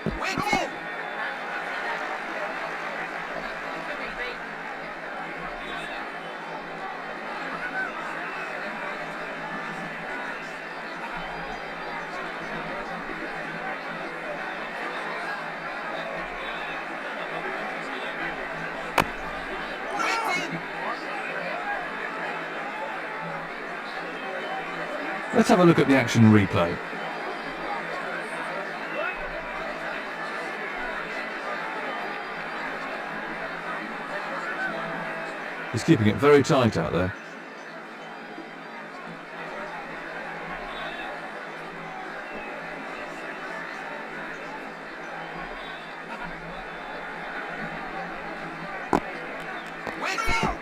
Wicket! Let's have a look at the action replay. He's keeping it very tight out there. Wicket!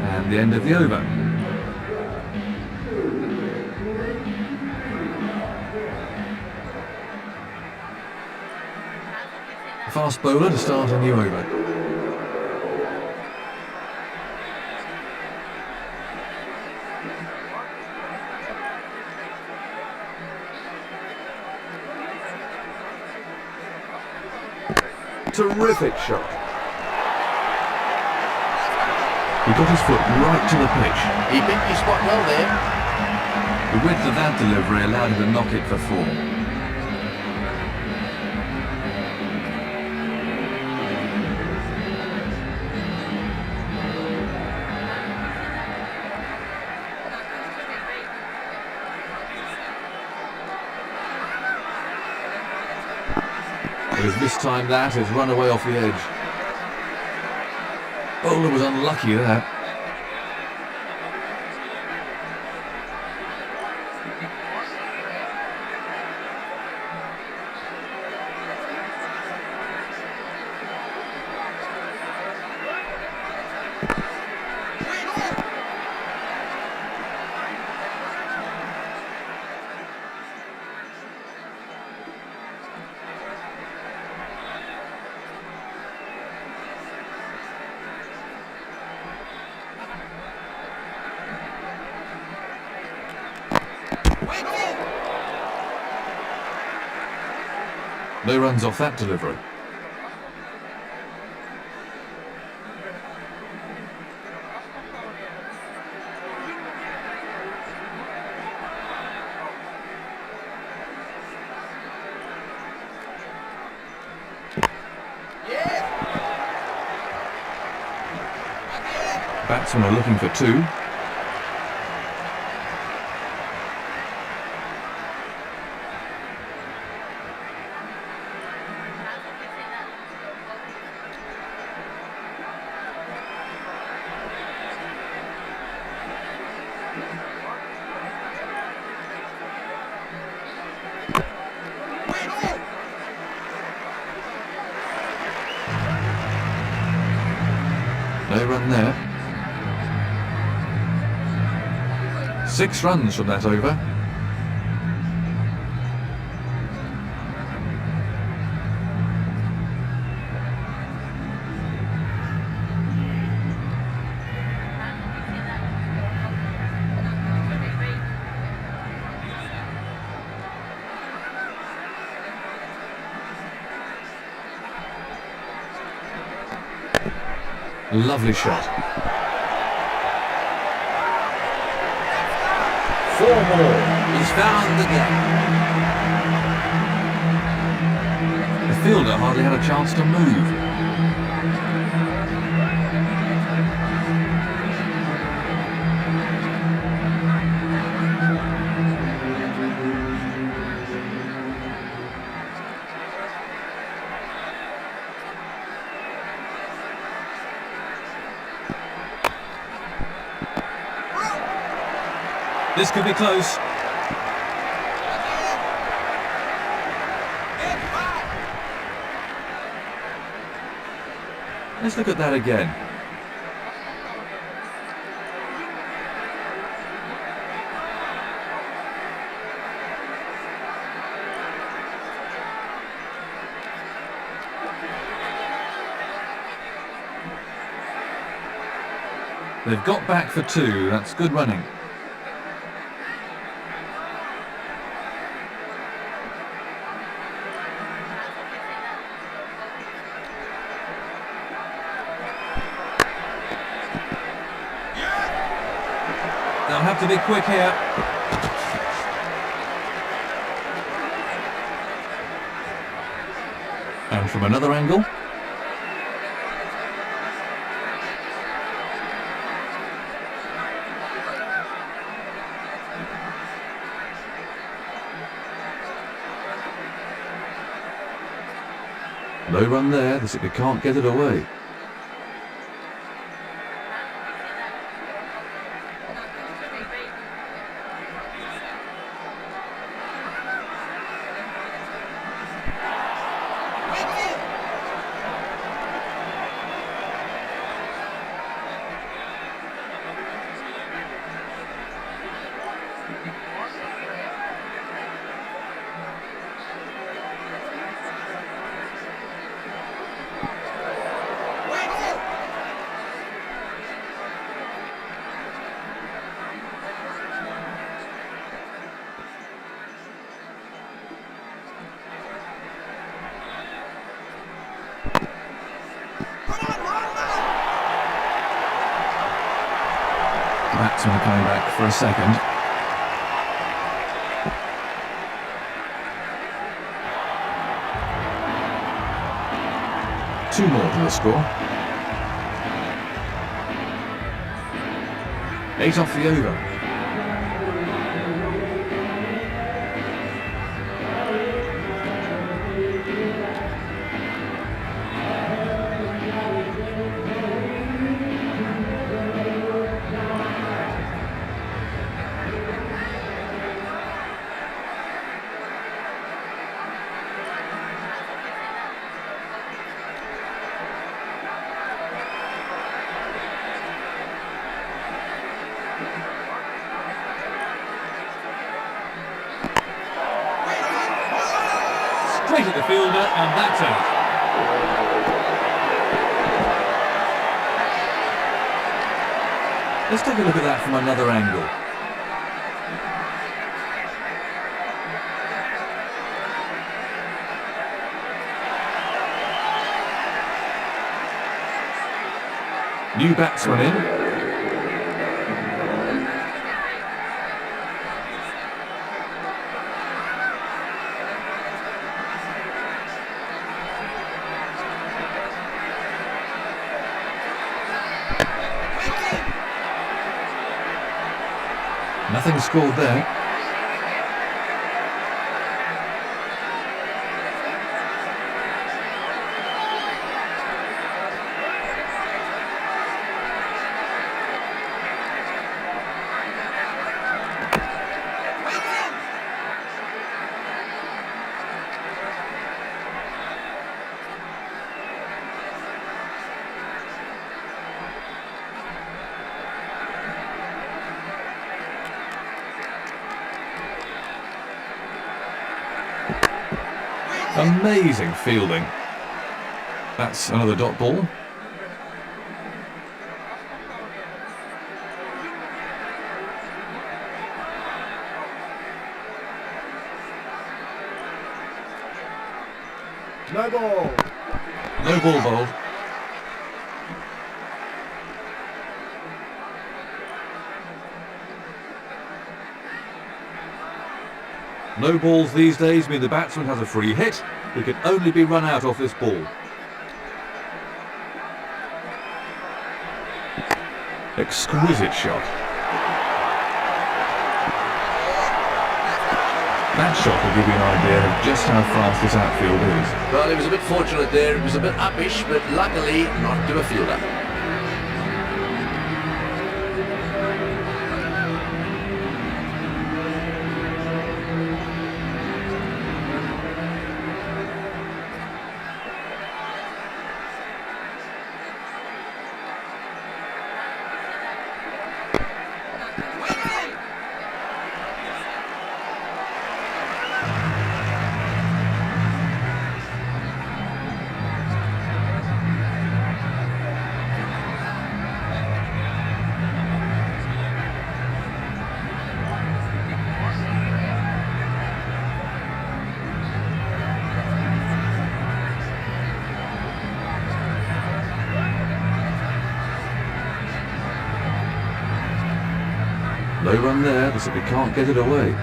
And the end of the over. Fast bowler to start a new over. Terrific shot. He got his foot right to the pitch. He picked his spot well there. The width of that delivery allowed him to knock it for 4. But he's mistimed that, has run away off the edge. Bowler was unlucky there. No runs off that delivery. Batsmen are looking for 2. No run there. 6 runs from that over. Lovely shot. 4 more. He's found the gap. The fielder hardly had a chance to move. This could be close. Let's look at that again. They've got back for 2. That's good running. They'll have to be quick here. And from another angle. No run there, they can't get it away. Batsman coming back for a second. Two more to the score. 8 off the over. Straight at the fielder, and that's out. Let's take a look at that from another angle. New batsman in. Nothing scored there. Amazing fielding. That's another dot ball. No ball. No ball bowled. No balls these days mean the batsman has a free hit. He can only be run out off this ball. Exquisite shot. That shot will give you an idea of just how fast this outfield is. Well, he was a bit fortunate there. It was a bit uppish, but luckily not to a fielder. No run there, they simply can't get it away.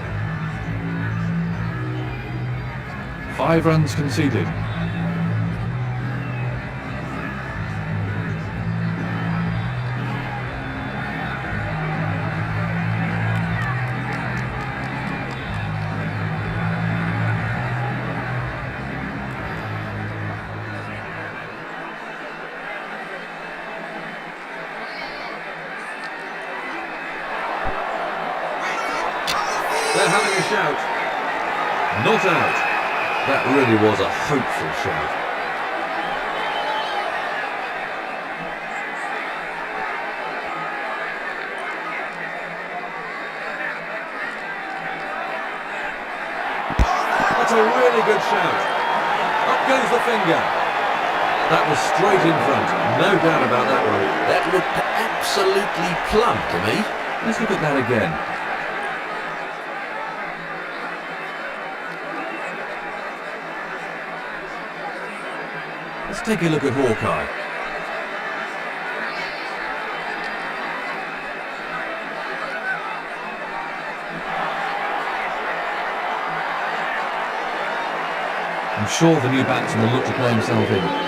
5 runs conceded. They're having a shout. Not out. That really was a hopeful shout. That's a really good shout. Up goes the finger. That was straight in front. No doubt about that one. That looked absolutely plumb to me. Let's look at that again. Let's take a look at Hawkeye. I'm sure the new batsman will look to play himself in.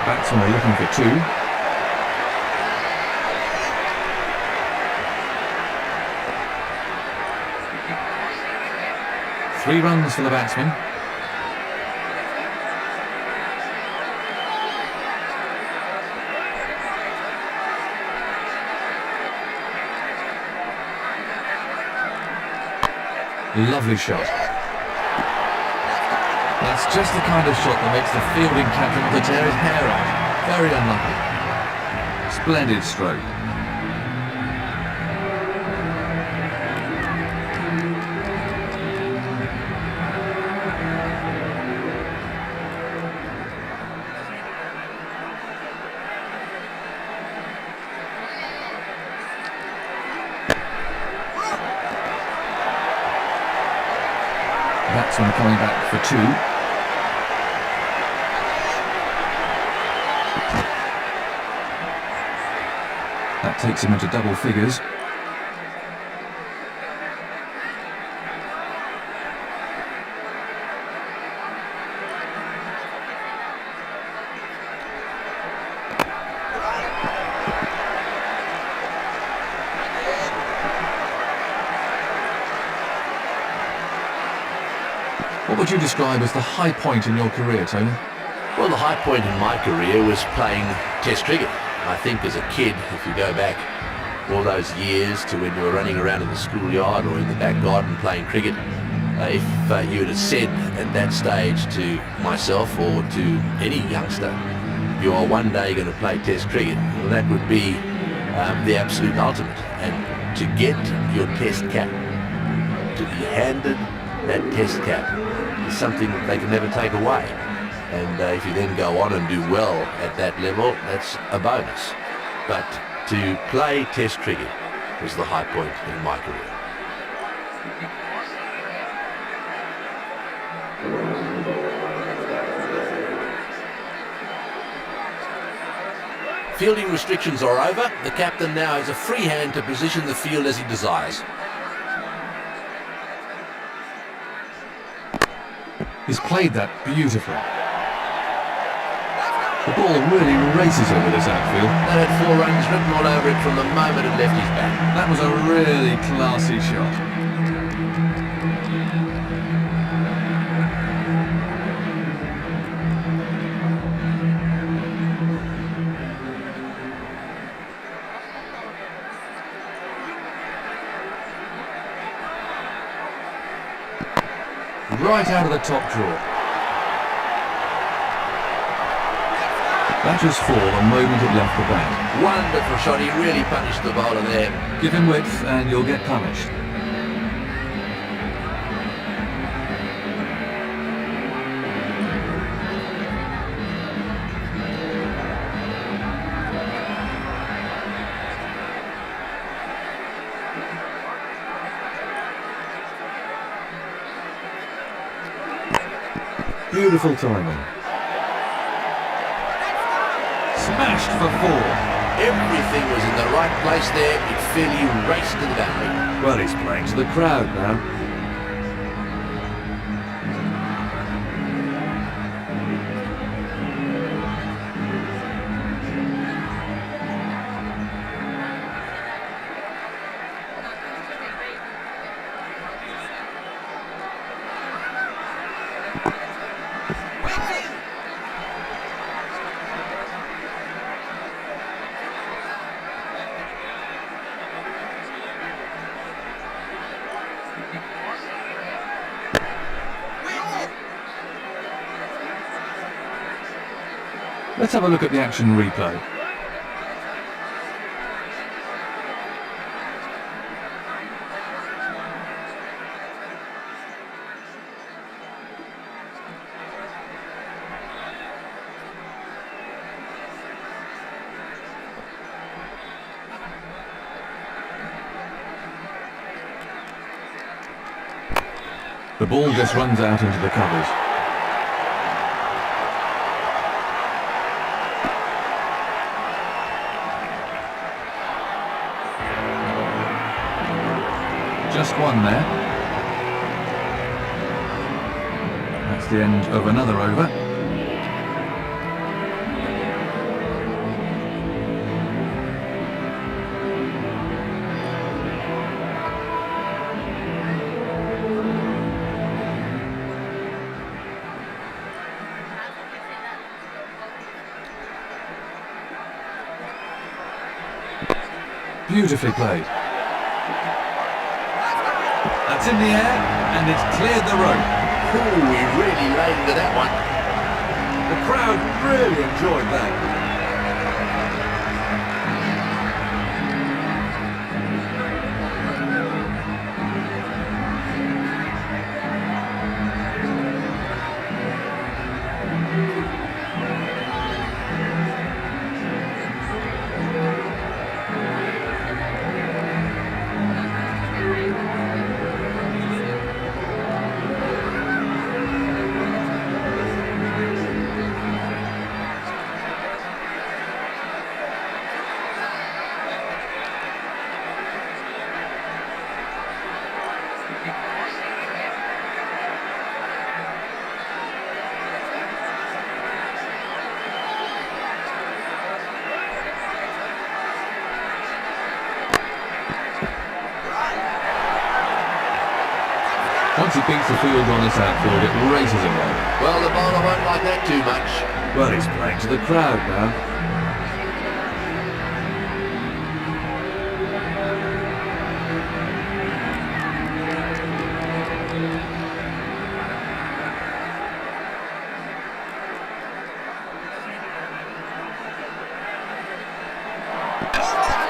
Batsmen are looking for 2. Three runs for the batsman. Lovely shot. That's just the kind of shot that makes the fielding captain want to tear his hair out. Very unlucky. Splendid stroke. Batsman coming back for 2. That takes him into double figures. What would you describe as the high point in your career, Tony? Well, the high point in my career was playing Test cricket. I think as a kid, if you go back all those years to when you were running around in the schoolyard or in the back garden playing cricket, if you had said at that stage to myself or to any youngster, you are one day going to play Test cricket, well, that would be the absolute ultimate. And to get your Test cap, to be handed that Test cap, is something that they can never take away. And if you then go on and do well at that level, that's a bonus. But to play Test cricket was the high point in my career. Fielding restrictions are over. The captain now has a free hand to position the field as he desires. He's played that beautifully. The ball really races over this outfield. That had 4 runs written all over it from the moment it left his bat. That was a really classy shot. Right out of the top drawer. Batter's fall the moment it left the bat. Wonderful shot. He really punished the bowler there. Give him width and you'll get punished. Beautiful timing. Smashed for 4. Everything was in the right place there. It fairly raced to the boundary. Well, he's playing to the crowd now. Let's have a look at the action replay. The ball just runs out into the covers. Just one there. That's the end of another over. Beautifully played. That's in the air, and it's cleared the rope. Ooh, he really laid into that one. The crowd really enjoyed that. Once he beats the field on this outfield, it races away. Well, the bowler won't like that too much. Well, he's playing to the crowd now.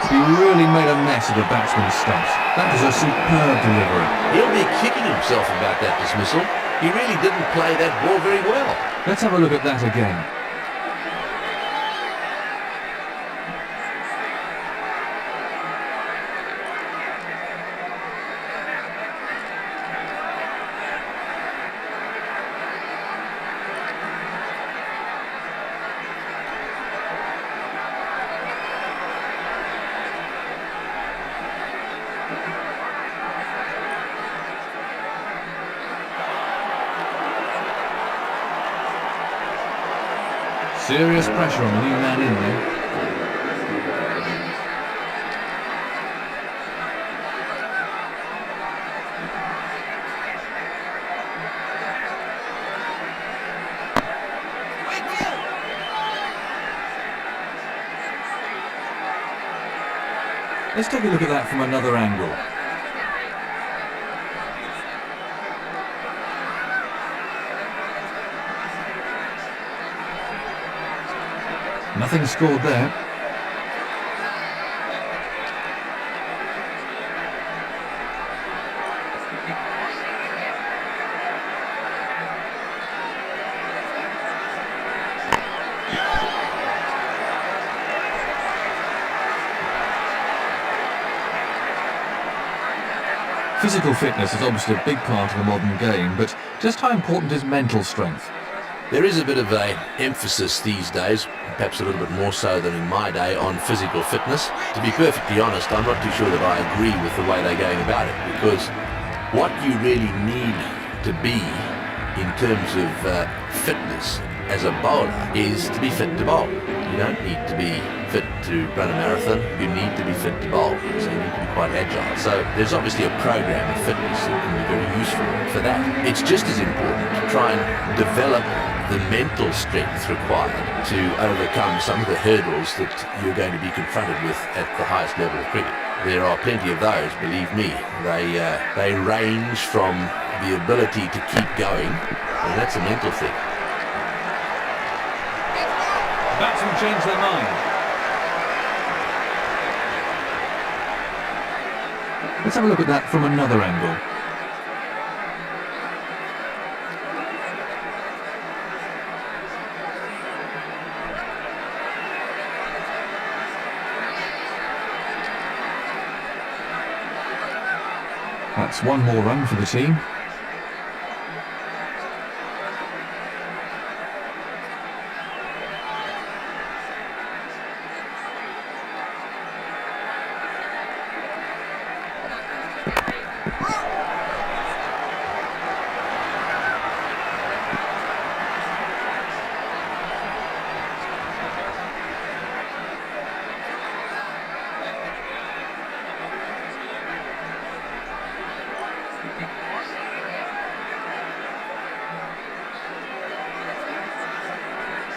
He really made a mess of the batsman's stumps. That was a superb delivery. He'll be kicking himself about that dismissal. He really didn't play that ball very well. Let's have a look at that again. Serious pressure on the new man in there. Let's take a look at that from another angle. Nothing scored there. Physical fitness is obviously a big part of the modern game, but just how important is mental strength? There is a bit of a emphasis these days, perhaps a little bit more so than in my day, on physical fitness. To be perfectly honest, I'm not too sure that I agree with the way they're going about it, because what you really need to be in terms of fitness as a bowler is to be fit to bowl. You don't need to be fit to run a marathon, you need to be fit to bowl, so you need to be quite agile. So there's obviously a program of fitness that can be very useful for that. It's just as important to try and develop the mental strength required to overcome some of the hurdles that you're going to be confronted with at the highest level of cricket. There are plenty of those, believe me. They range from the ability to keep going, and that's a mental thing. Batsmen change their mind. Let's have a look at that from another angle. That's one more run for the team.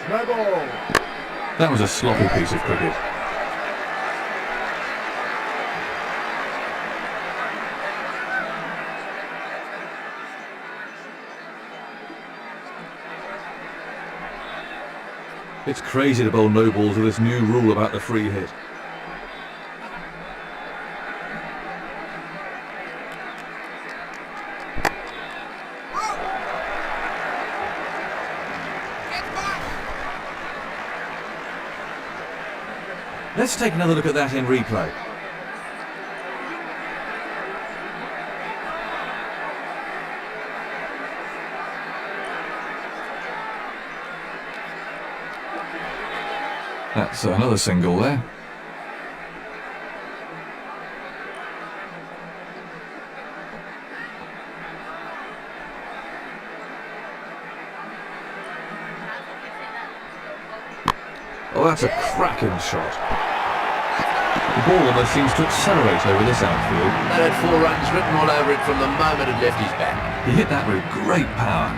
No ball. That was a sloppy piece of cricket. It's crazy to bowl no balls with this new rule about the free hit. Let's take another look at that in replay. That's another single there. Oh, that's a cracking shot. The ball almost seems to accelerate over this outfield. That had 4 runs written all over it from the moment it left his bat. He hit that with great power.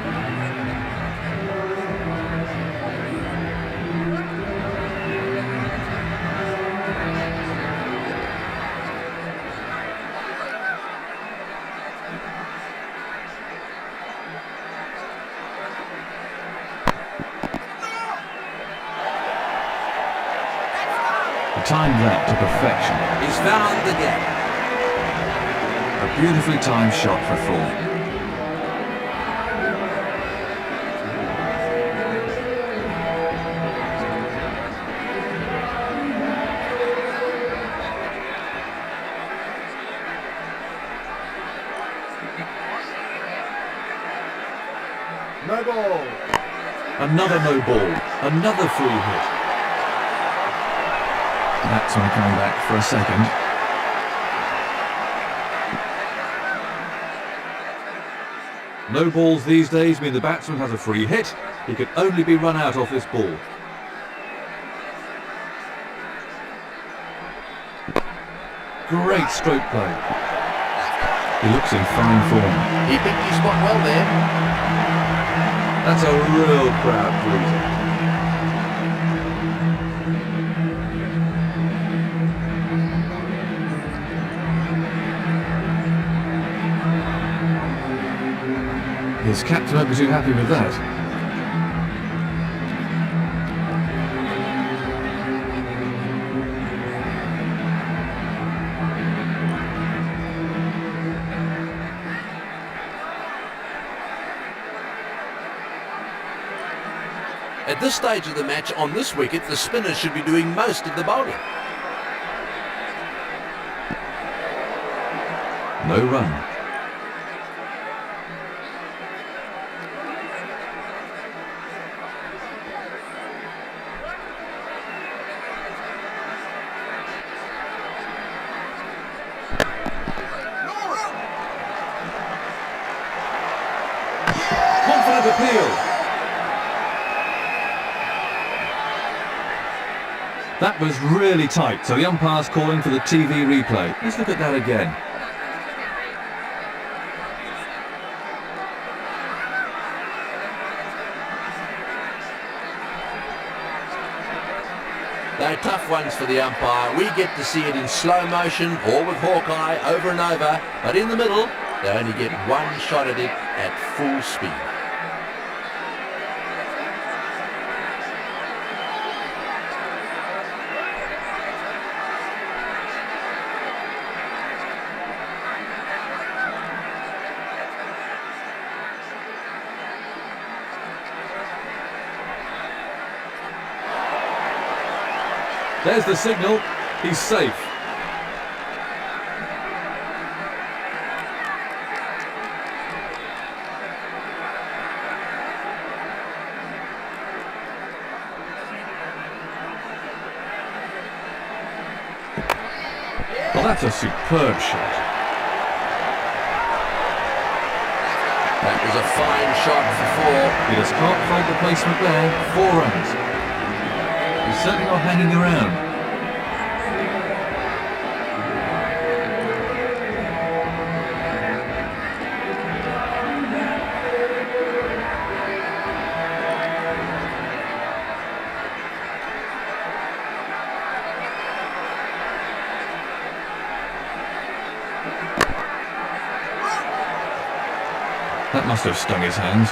Timed that to perfection. He's found the gap. A beautifully timed shot for 4. No ball. Another no ball. Another free hit. Batsman coming back for a second. No balls these days mean the batsman has a free hit. He can only be run out off this ball. Great stroke play. He looks in fine form. He picked his spot well there. That's a real crowd pleaser. His captain won't be too happy with that. At this stage of the match, on this wicket, the spinners should be doing most of the bowling. No run. appeal. That was really tight, so the umpire's calling for the TV replay. Let's look at that again. They're tough ones for the umpire. We get to see it in slow motion or with Hawkeye over and over, but in the middle, they only get one shot at it at full speed. There's the signal. He's safe. Well, that's a superb shot. That was a fine shot for four. He just can't fault the placement there. 4 runs. He's certainly not hanging around. That must have stung his hands.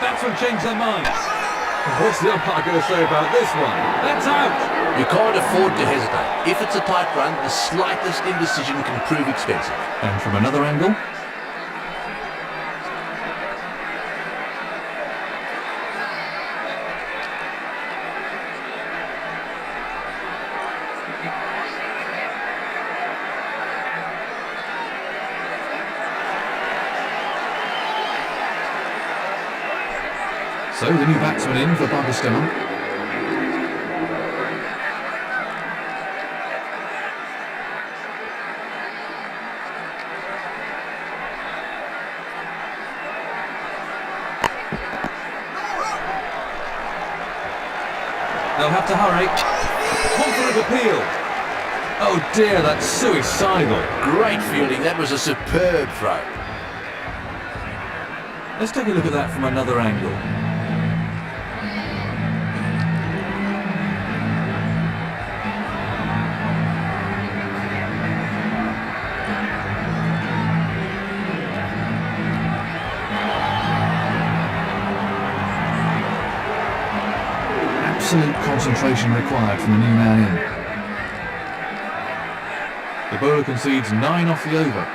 That's what changed their mind. What's the umpire going to say about this one? That's out! You can't afford to hesitate. If it's a tight run, the slightest indecision can prove expensive. And from another angle. So the new batsman in for Pakistan. They'll have to hurry. Confident appeal. Oh dear, that's suicidal. Great fielding. That was a superb throw. Let's take a look at that from another angle. Absolute concentration required from the new man in. The bowler concedes 9 off the over.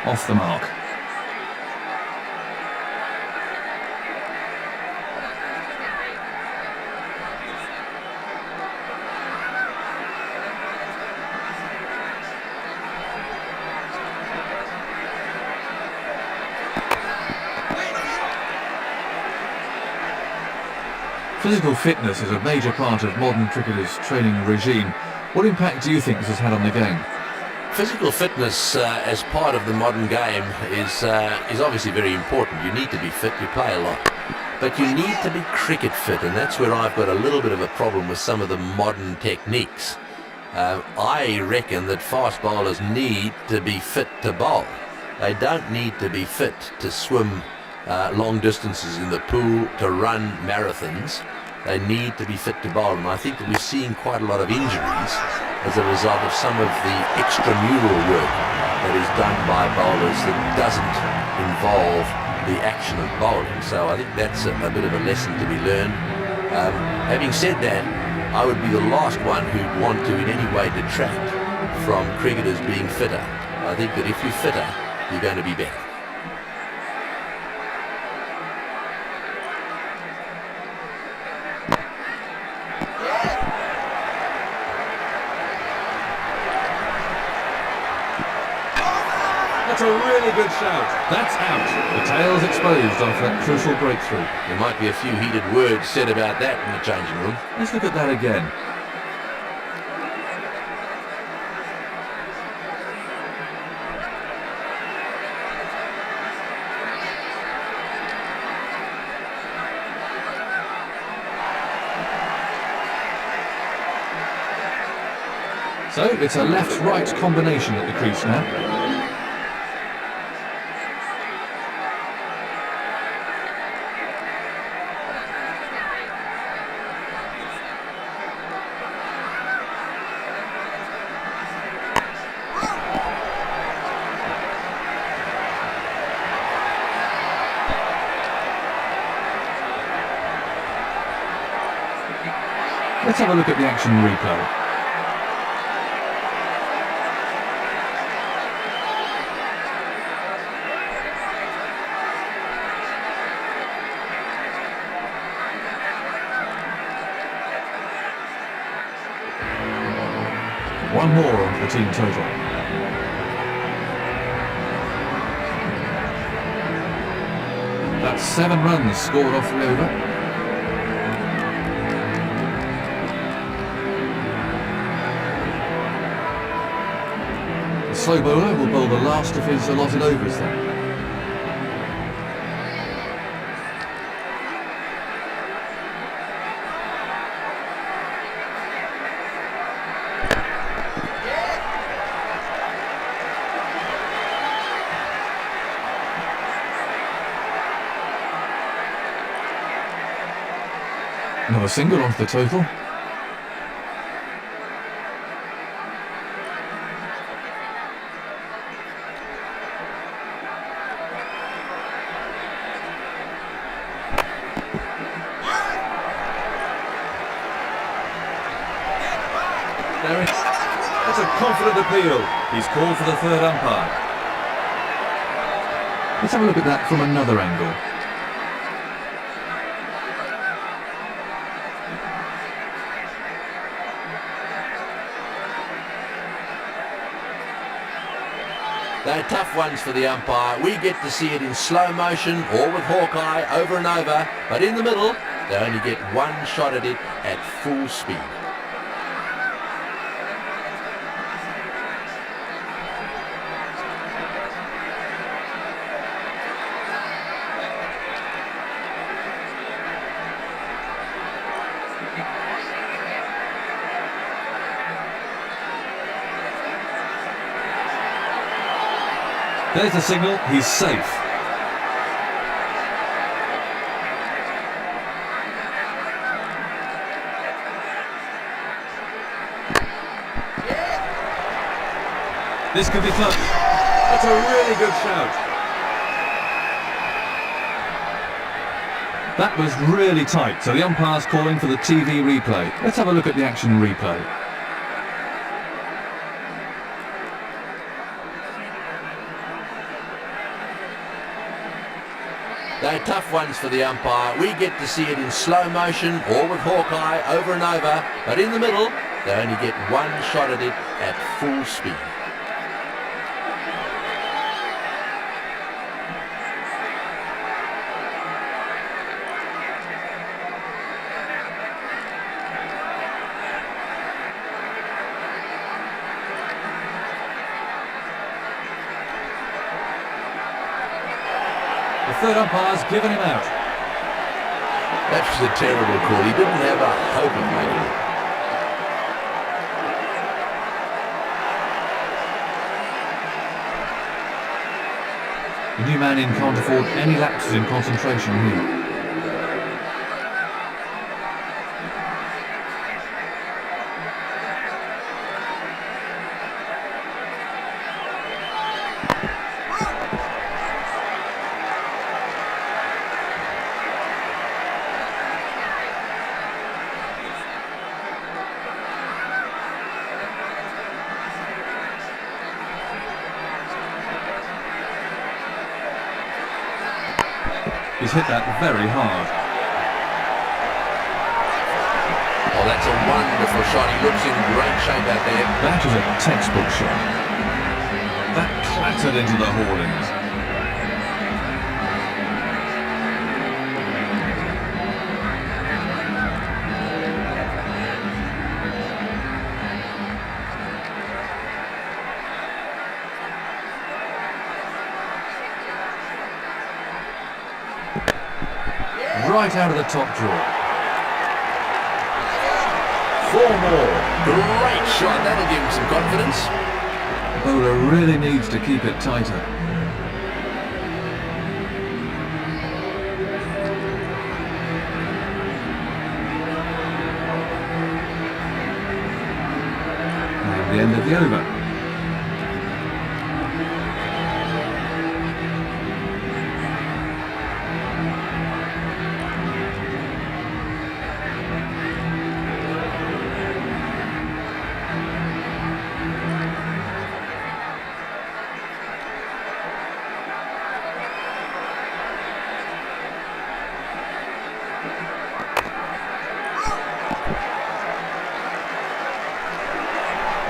Off the mark. Physical fitness is a major part of modern cricketers' training regime. What impact do you think this has had on the game? Physical fitness as part of the modern game is obviously very important. You need to be fit, you play a lot. But you need to be cricket fit, and that's where I've got a little bit of a problem with some of the modern techniques. I reckon that fast bowlers need to be fit to bowl. They don't need to be fit to swim long distances in the pool, to run marathons. They need to be fit to bowl, and I think that we're seeing quite a lot of injuries as a result of some of the extramural work that is done by bowlers that doesn't involve the action of bowling. So I think that's a bit of a lesson to be learned. Having said that, I would be the last one who'd want to in any way detract from cricketers being fitter. I think that if you're fitter, you're going to be better. That's a really good shout. That's out. The tail's exposed after that crucial breakthrough. There might be a few heated words said about that in the changing room. Let's look at that again. So it's a left-right combination at the crease now. Let's have a look at the action replay. One more on the team total. That's 7 runs scored off the over. The slow bowler will bowl the last of his allotted overs then. Another single onto the total. That's a confident appeal. He's called for the third umpire. Let's have a look at that from another angle. They're tough ones for the umpire. We get to see it in slow motion or with Hawkeye over and over, but in the middle, they only get one shot at it at full speed. There's the signal, he's safe. This could be close. That's a really good shout. That was really tight, so the umpire's calling for the TV replay. Let's have a look at the action replay. They're tough ones for the umpire. We get to see it in slow motion or with Hawkeye over and over, but in the middle, they only get one shot at it at full speed. The third umpire's given him out. That was a terrible call. He didn't have a hope of making it. The new man in can't afford any lapses in concentration here. He's hit that very hard. Oh, that's a wonderful shot. He looks in great shape out there. That was a textbook shot. That clattered into the hoardings. Right out of the top drawer. 4 more. Great shot. That'll give him some confidence. The bowler really needs to keep it tighter. And the end of the over.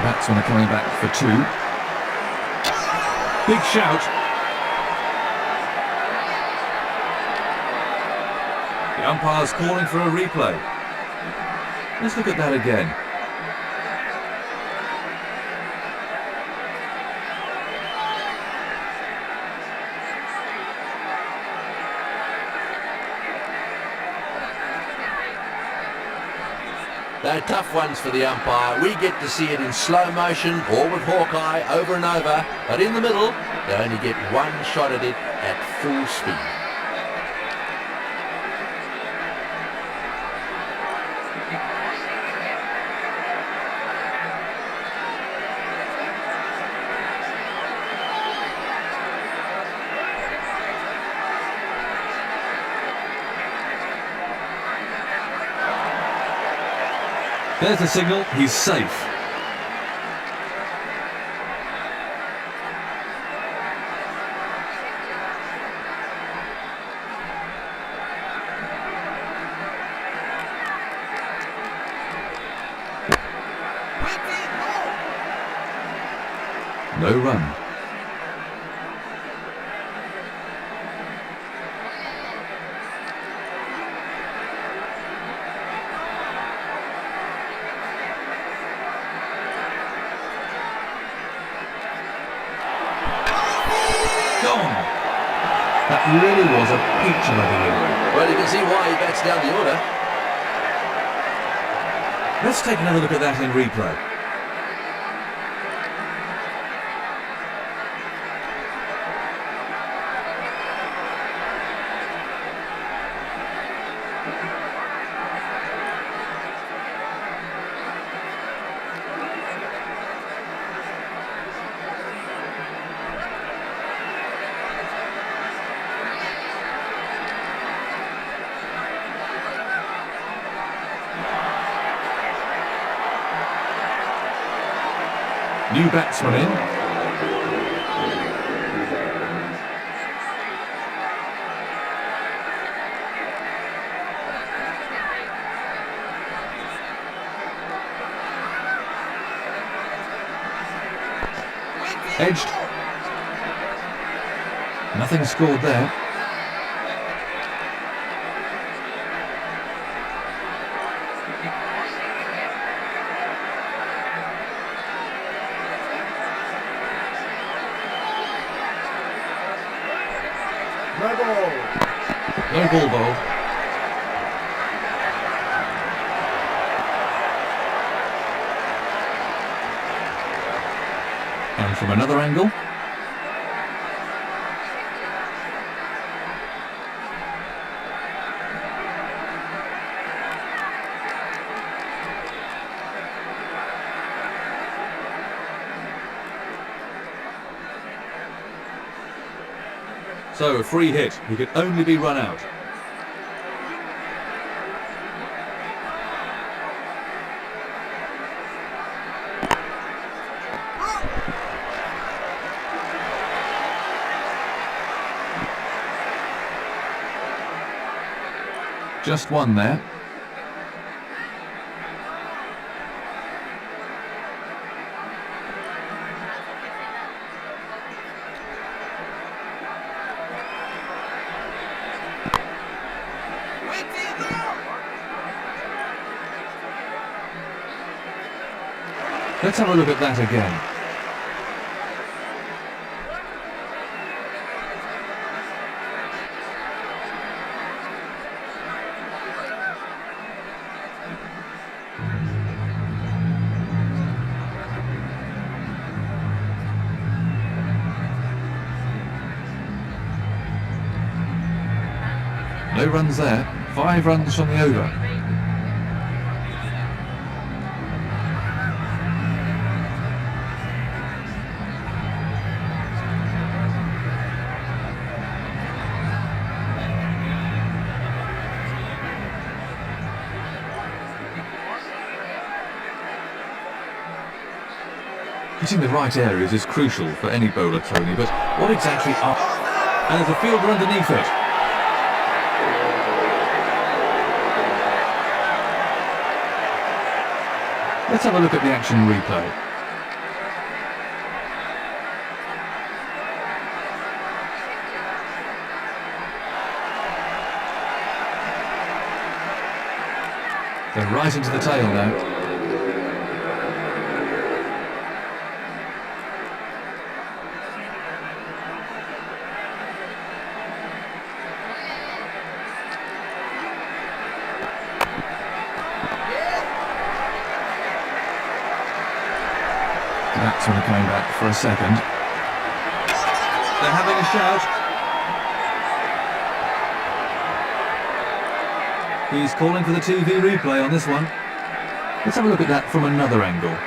Batsmen are coming back for 2. Big shout. The umpire's calling for a replay. Let's look at that again. They're tough ones for the umpire. We get to see it in slow motion or with Hawkeye over and over, but in the middle, they only get one shot at it at full speed. There's the signal, he's safe. No run. That really was a peach of a delivery. Well, you can see why he bats down the order. Let's take another look at that in replay. New batsman in. Edged. Nothing scored there. No ball bowled. And from another angle. So a free hit, he could only be run out. Just one there. Let's have a look at that again. No runs there. 5 runs from the over. Hitting the right areas is crucial for any bowler, Tony, but what exactly are... And there's a fielder underneath it. Let's have a look at the action replay. They're right into the tail now. That's when coming back for a second. They're having a shout. He's calling for the TV replay on this one. Let's have a look at that from another angle.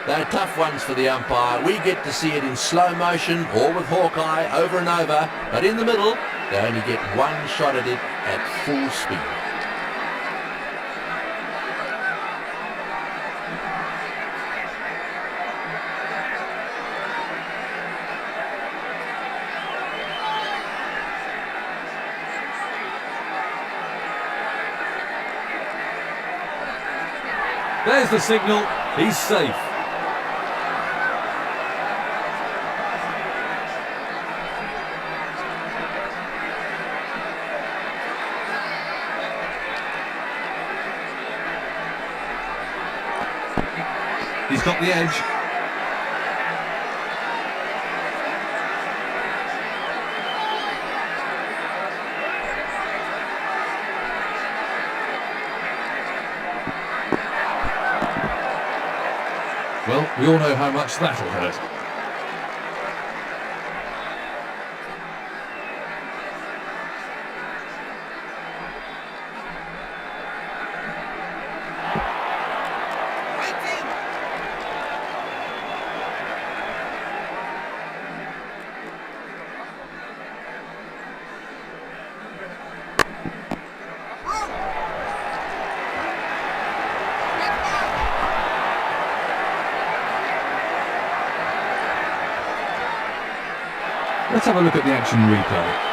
They're tough ones for the umpire. We get to see it in slow motion or with Hawkeye over and over, but in the middle, they only get one shot at it at full speed. There's the signal. He's safe. He's got the edge. Well, we all know how much that'll hurt. Let's have a look at the action replay.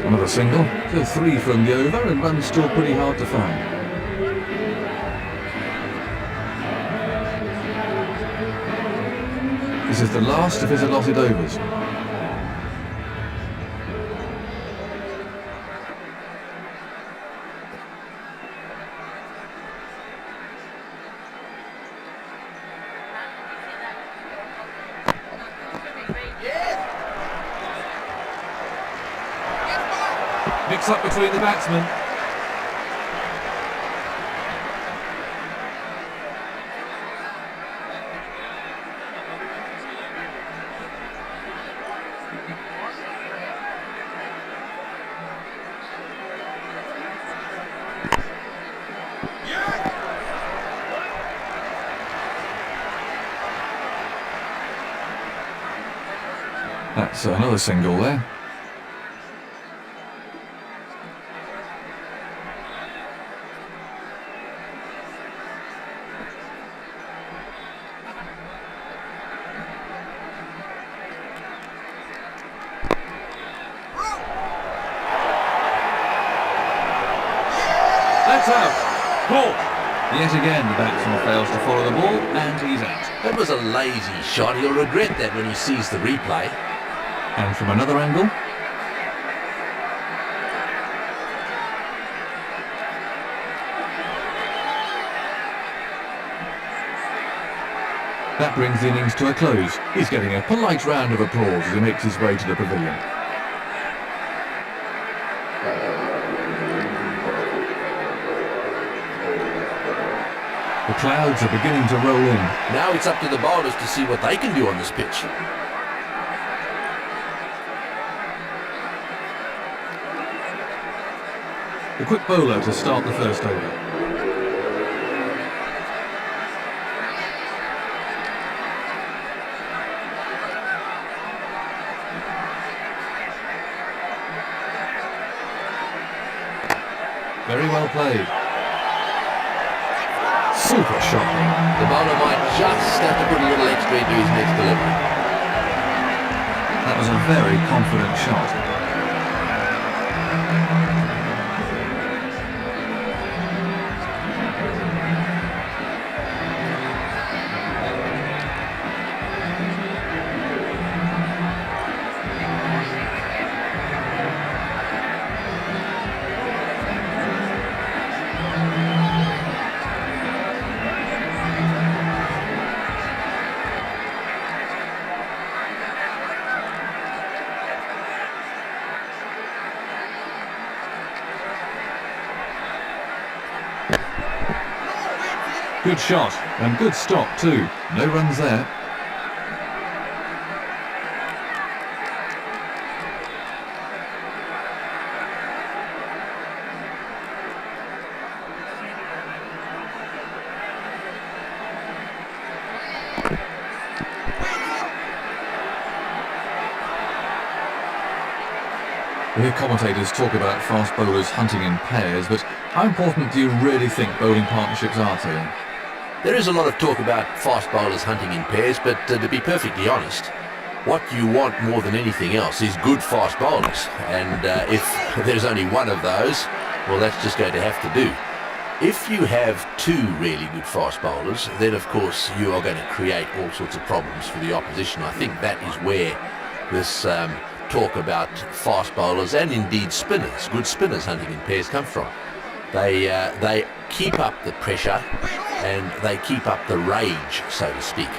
Another single, so 3 from the over, and runs still pretty hard to find. This is the last of his allotted overs. Mix up between the batsmen. That's another single there. That's out. Caught. Yet again, the batsman fails to follow the ball, and he's out. That was a lazy shot. He'll regret that when he sees the replay. And from another angle, that brings the innings to a close. He's getting a polite round of applause as he makes his way to the pavilion. The clouds are beginning to roll in. Now it's up to the bowlers to see what they can do on this pitch. The quick bowler to start the first over. Very well played. Super shot. The bowler might just have to put a little extra into his next delivery. That was a very confident shot. Good shot, and good stop too. No runs there. We hear commentators talk about fast bowlers hunting in pairs, but how important do you really think bowling partnerships are to them? There is a lot of talk about fast bowlers hunting in pairs, but to be perfectly honest, what you want more than anything else is good fast bowlers. And if there's only one of those, well, that's just going to have to do. If you have two really good fast bowlers, then of course you are going to create all sorts of problems for the opposition. I think that is where this talk about fast bowlers and indeed spinners, good spinners hunting in pairs, come from. They keep up the pressure and they keep up the rage, so to speak.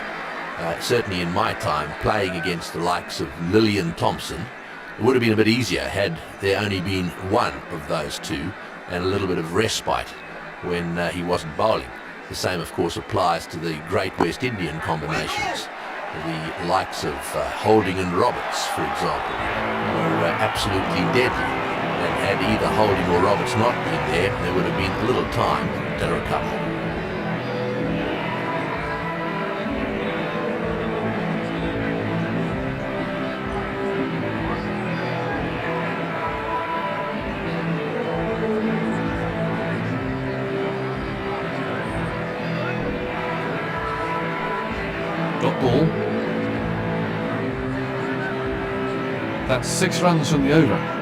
Certainly in my time, playing against the likes of Lillian Thompson, it would have been a bit easier had there only been one of those two and a little bit of respite when he wasn't bowling. The same, of course, applies to the great West Indian combinations. The likes of Holding and Roberts, for example, were absolutely deadly. And had either Holding or Roberts not been there, there would have been a little time to recover. Dot ball. That's 6 runs from the over.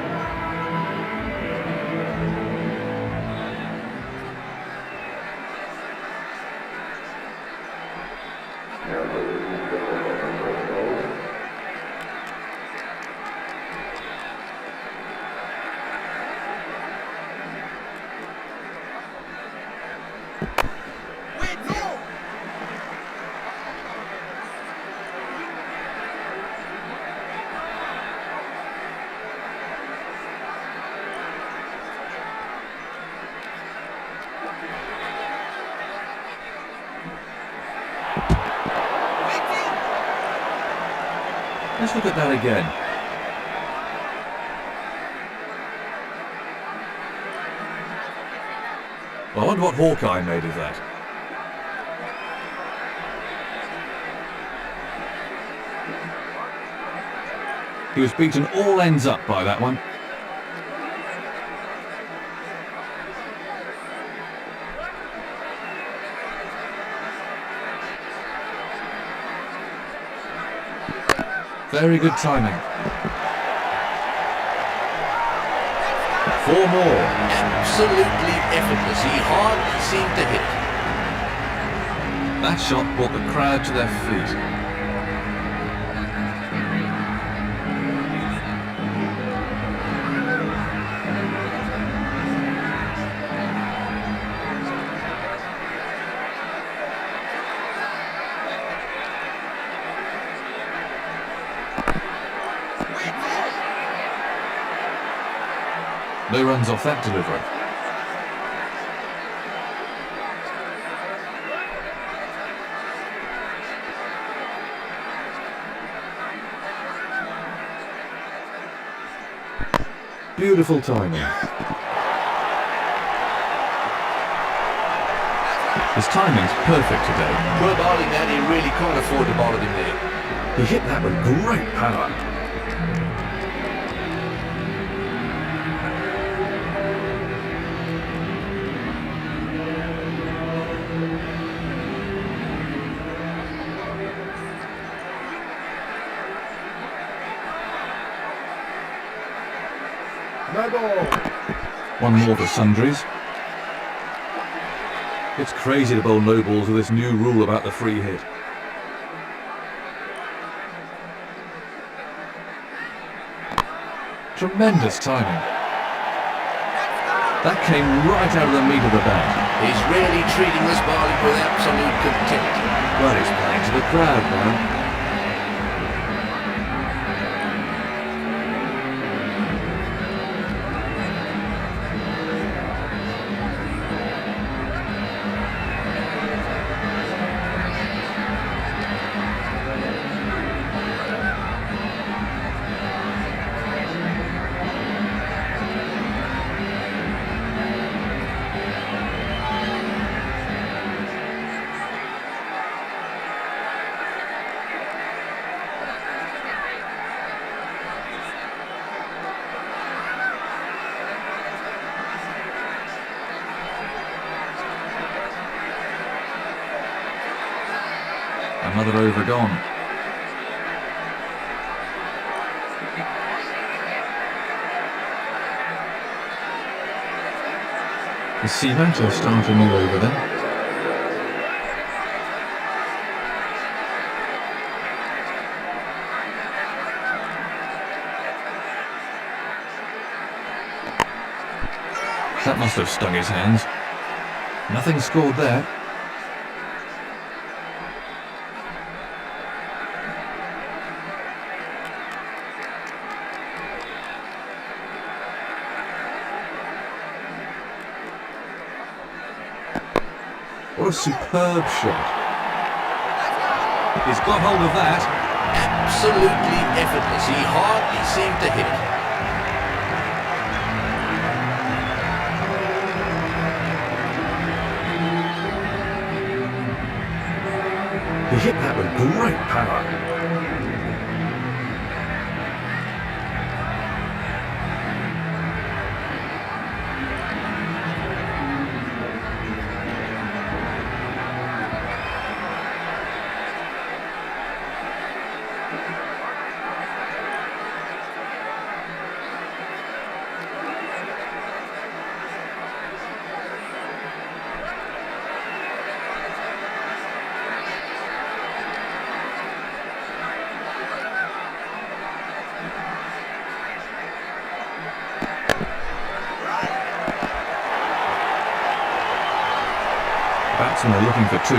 Let's look at that again. Well, I wonder what Hawkeye made of that. He was beaten all ends up by that one. Very good timing. 4 more. Absolutely effortless. He hardly seemed to hit it. That shot brought the crowd to their feet. No runs off that delivery. Beautiful timing. His timing's perfect today. Poor bowling man, he really can't afford to bowl it in there. He hit that with great power. Level. One more for sundries. It's crazy to bowl no balls with this new rule about the free hit. Tremendous timing. That came right out of the meat of the bat. He's really treating this bowling with absolute contempt. Well, he's playing to the crowd now. Another over gone. Is Sivanto start a new over then? That must have stung his hands. Nothing scored there. What a superb shot. He's got hold of that. Absolutely effortless. He hardly seemed to hit it. He hit that with great power. Batsmen are looking for 2.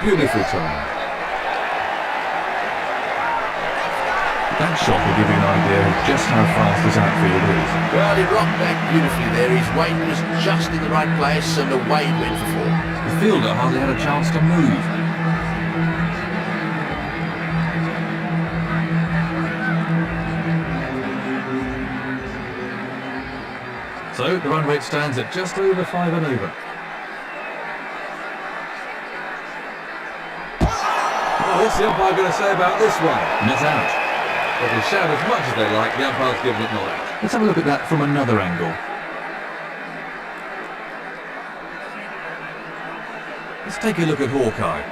Beautiful time. That shot will give you an idea of just how fast this outfield is. Well, he rocked back beautifully there. His weight was just in the right place and away it went for 4. The fielder hardly had a chance to move. The run rate stands at just over 5 and over. Well, what's the umpire going to say about this one? Net out. They can shout as much as they like, the umpire's giving it not out. Let's have a look at that from another angle. Let's take a look at Hawkeye.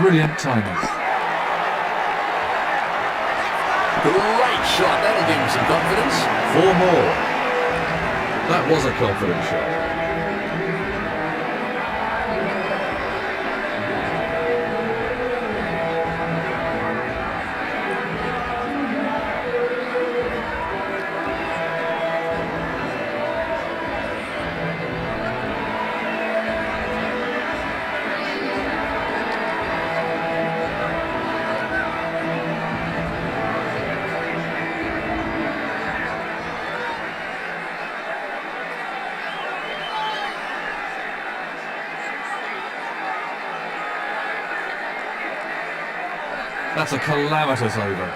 Brilliant timing. Great shot. That'll give him some confidence. 4 more. That was a confident shot. That's a calamitous over.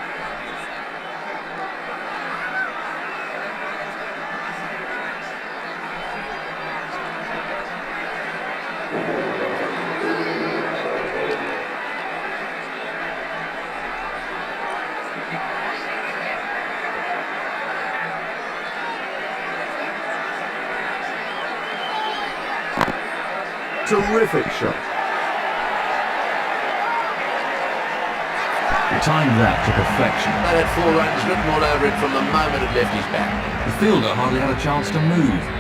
Terrific shot. He timed that to perfection. They had 4 runs written all over it from the moment it left his bat. The fielder hardly had a chance to move.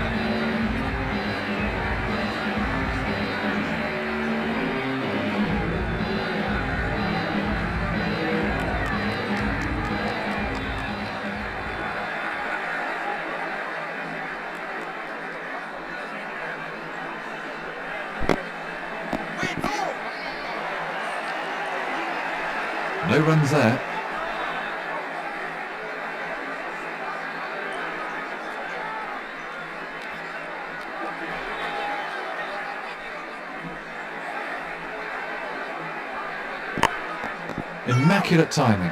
No runs there. Immaculate timing.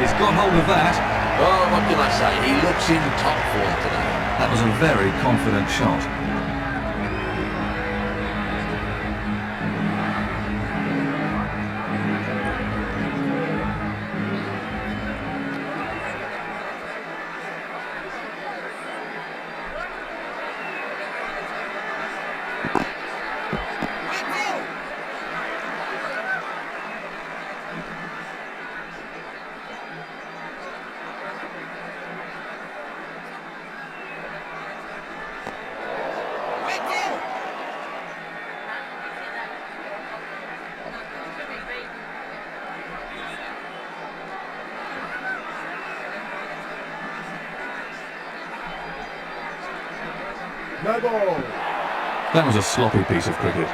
He's got hold of that. Oh, what can I say? He looks in top form today. That was a very confident shot. No ball. That was a sloppy piece of cricket.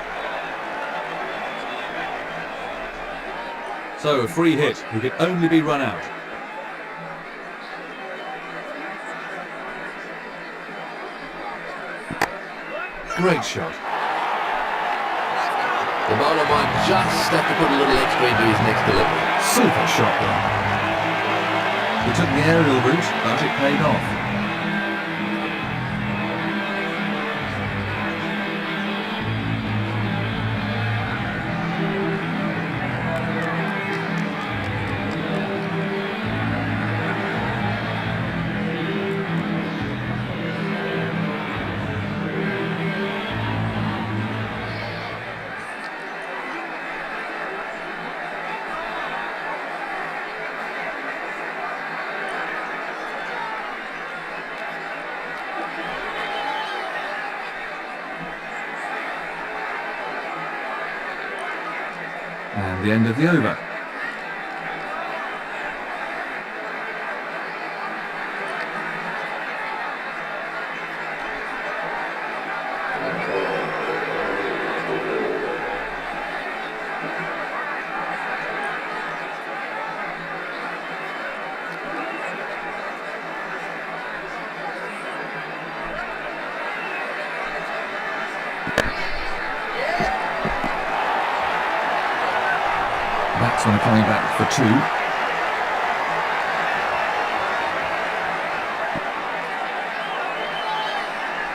So, a free hit. He could only be run out. Great shot. The bowler might just have to put a little extra into his next delivery. Super shot there. He took the aerial route, but it paid off. And the end of the over. batsmen are coming back for two.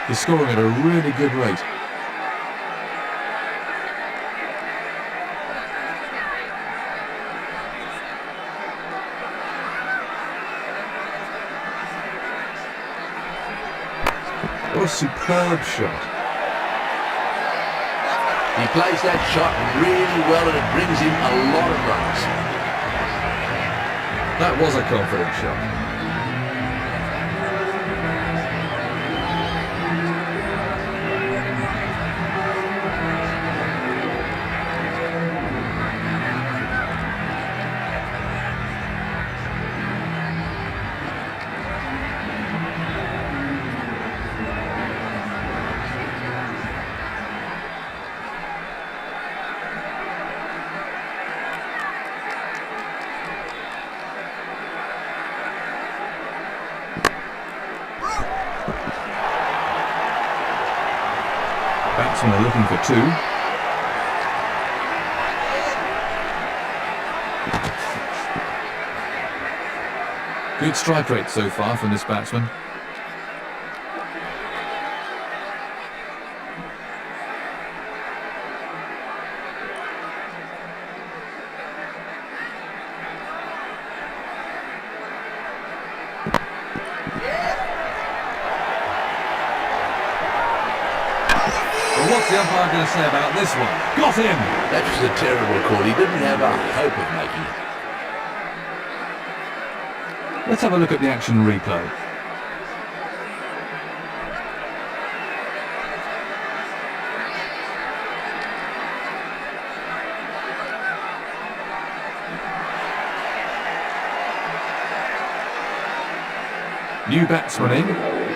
He's scoring at a really good rate. What a superb shot. He plays that shot really well and it brings him a lot of runs. That was a confident shot. Batsmen are looking for two. Good strike rate so far from this batsman. What's the umpire going to say about this one? Got him! That was a terrible call. He didn't have a hope of making it. Let's have a look at the action replay. New batsman in.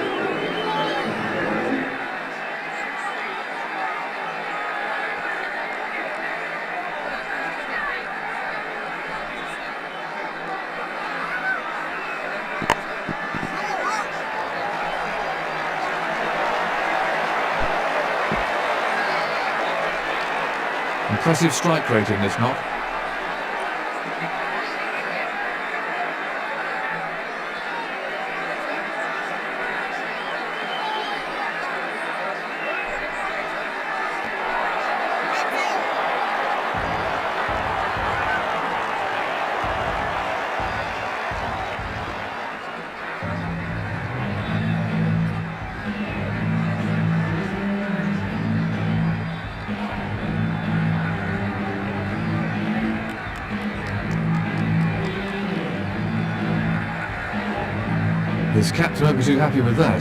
Impressive strike rating, this knock. His captain won't be too happy with that.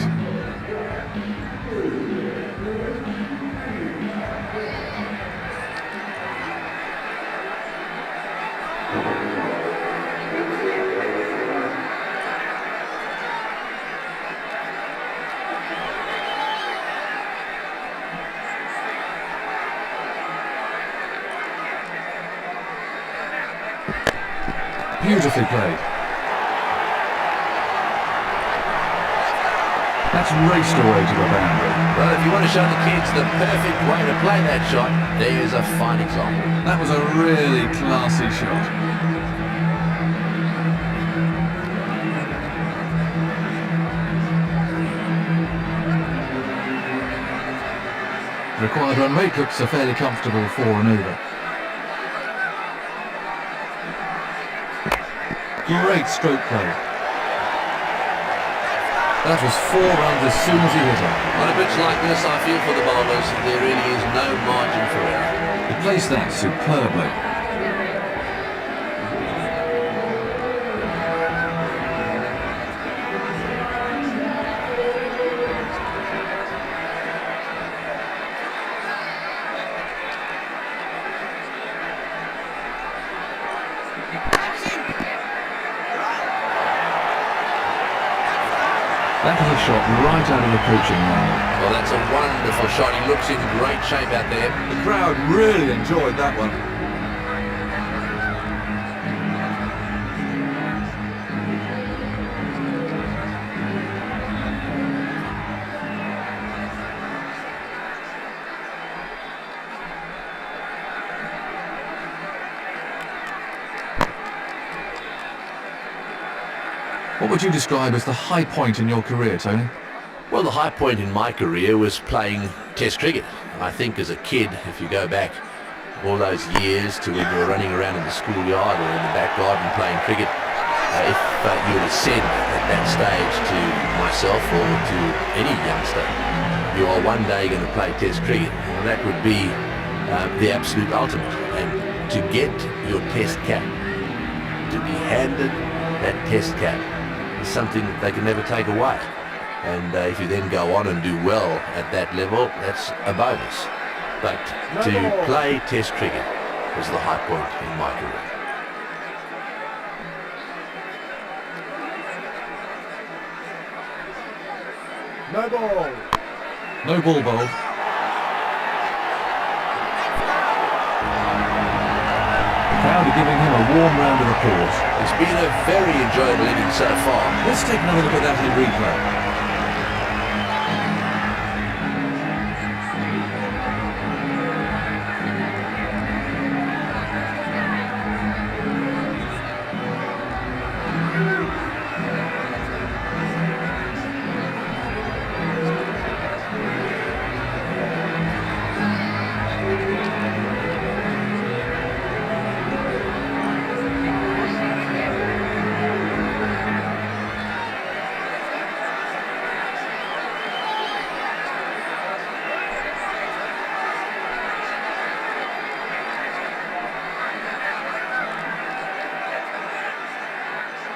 Beautifully played. That's raced away to the boundary. Well, if you want to show the kids the perfect way to play that shot, there's a fine example. That was a really classy shot. Required run rate looks a fairly comfortable 4 and over. Great stroke play. That was 4 runs as soon as he hit it. On a pitch like this, I feel for the bowlers, there really is no margin for error. He placed that superbly. That was a shot right out of the coaching line. Well, that's a wonderful shot. He looks in great shape out there. The crowd really enjoyed that one. What would you describe as the high point in your career, Tony? Well, the high point in my career was playing Test cricket. I think as a kid, if you go back all those years to when you were running around in the schoolyard or in the back garden playing cricket, if you would have said at that stage to myself or to any youngster, you are one day going to play Test cricket, well, that would be the absolute ultimate. And to get your Test cap, to be handed that Test cap, is something that they can never take away. And if you then go on and do well at that level, that's a bonus. But to play Test cricket was the high point in my career. No ball. No ball bowled. The crowd are giving him a warm round of applause. It's been a very enjoyable inning so far. Let's take another look at that in replay.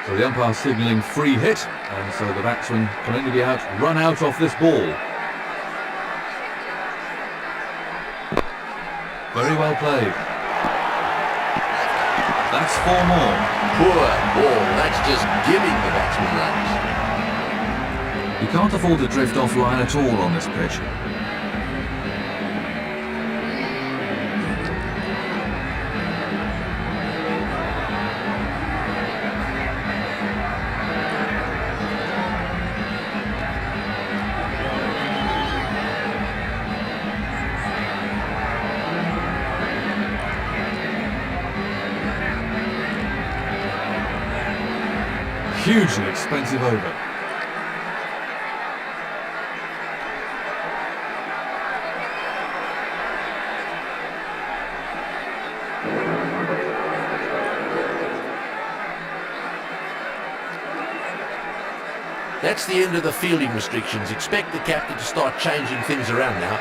So the umpire signalling free hit, and so the batsman can only be run out off this ball. Very well played. That's 4 more. Poor ball, that's just giving the batsman runs. You can't afford to drift offline at all on this pitch. Hugely expensive over. That's the end of the fielding restrictions. Expect the captain to start changing things around now.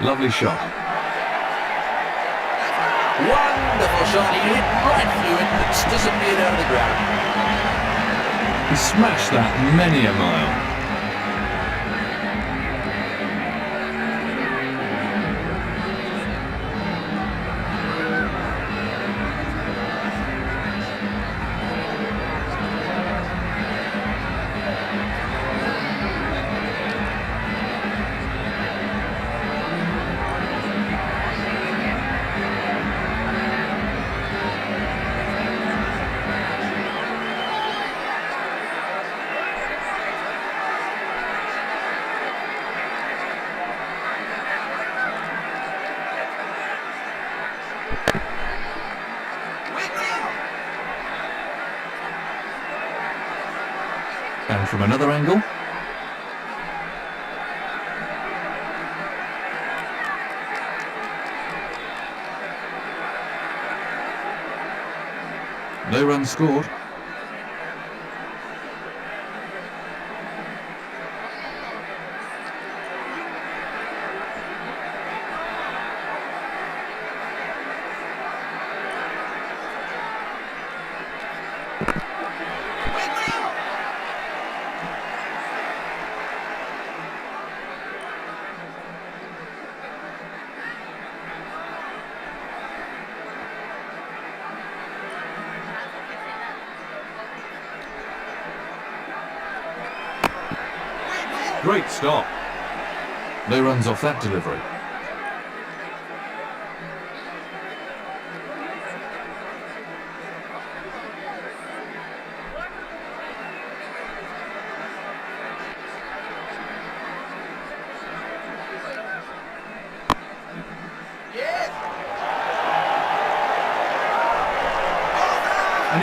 Lovely shot. Wonderful shot. He hit right through it and it's disappeared out of the ground. He smashed that many a mile. And from another angle. No runs scored. Great stop. No runs off that delivery.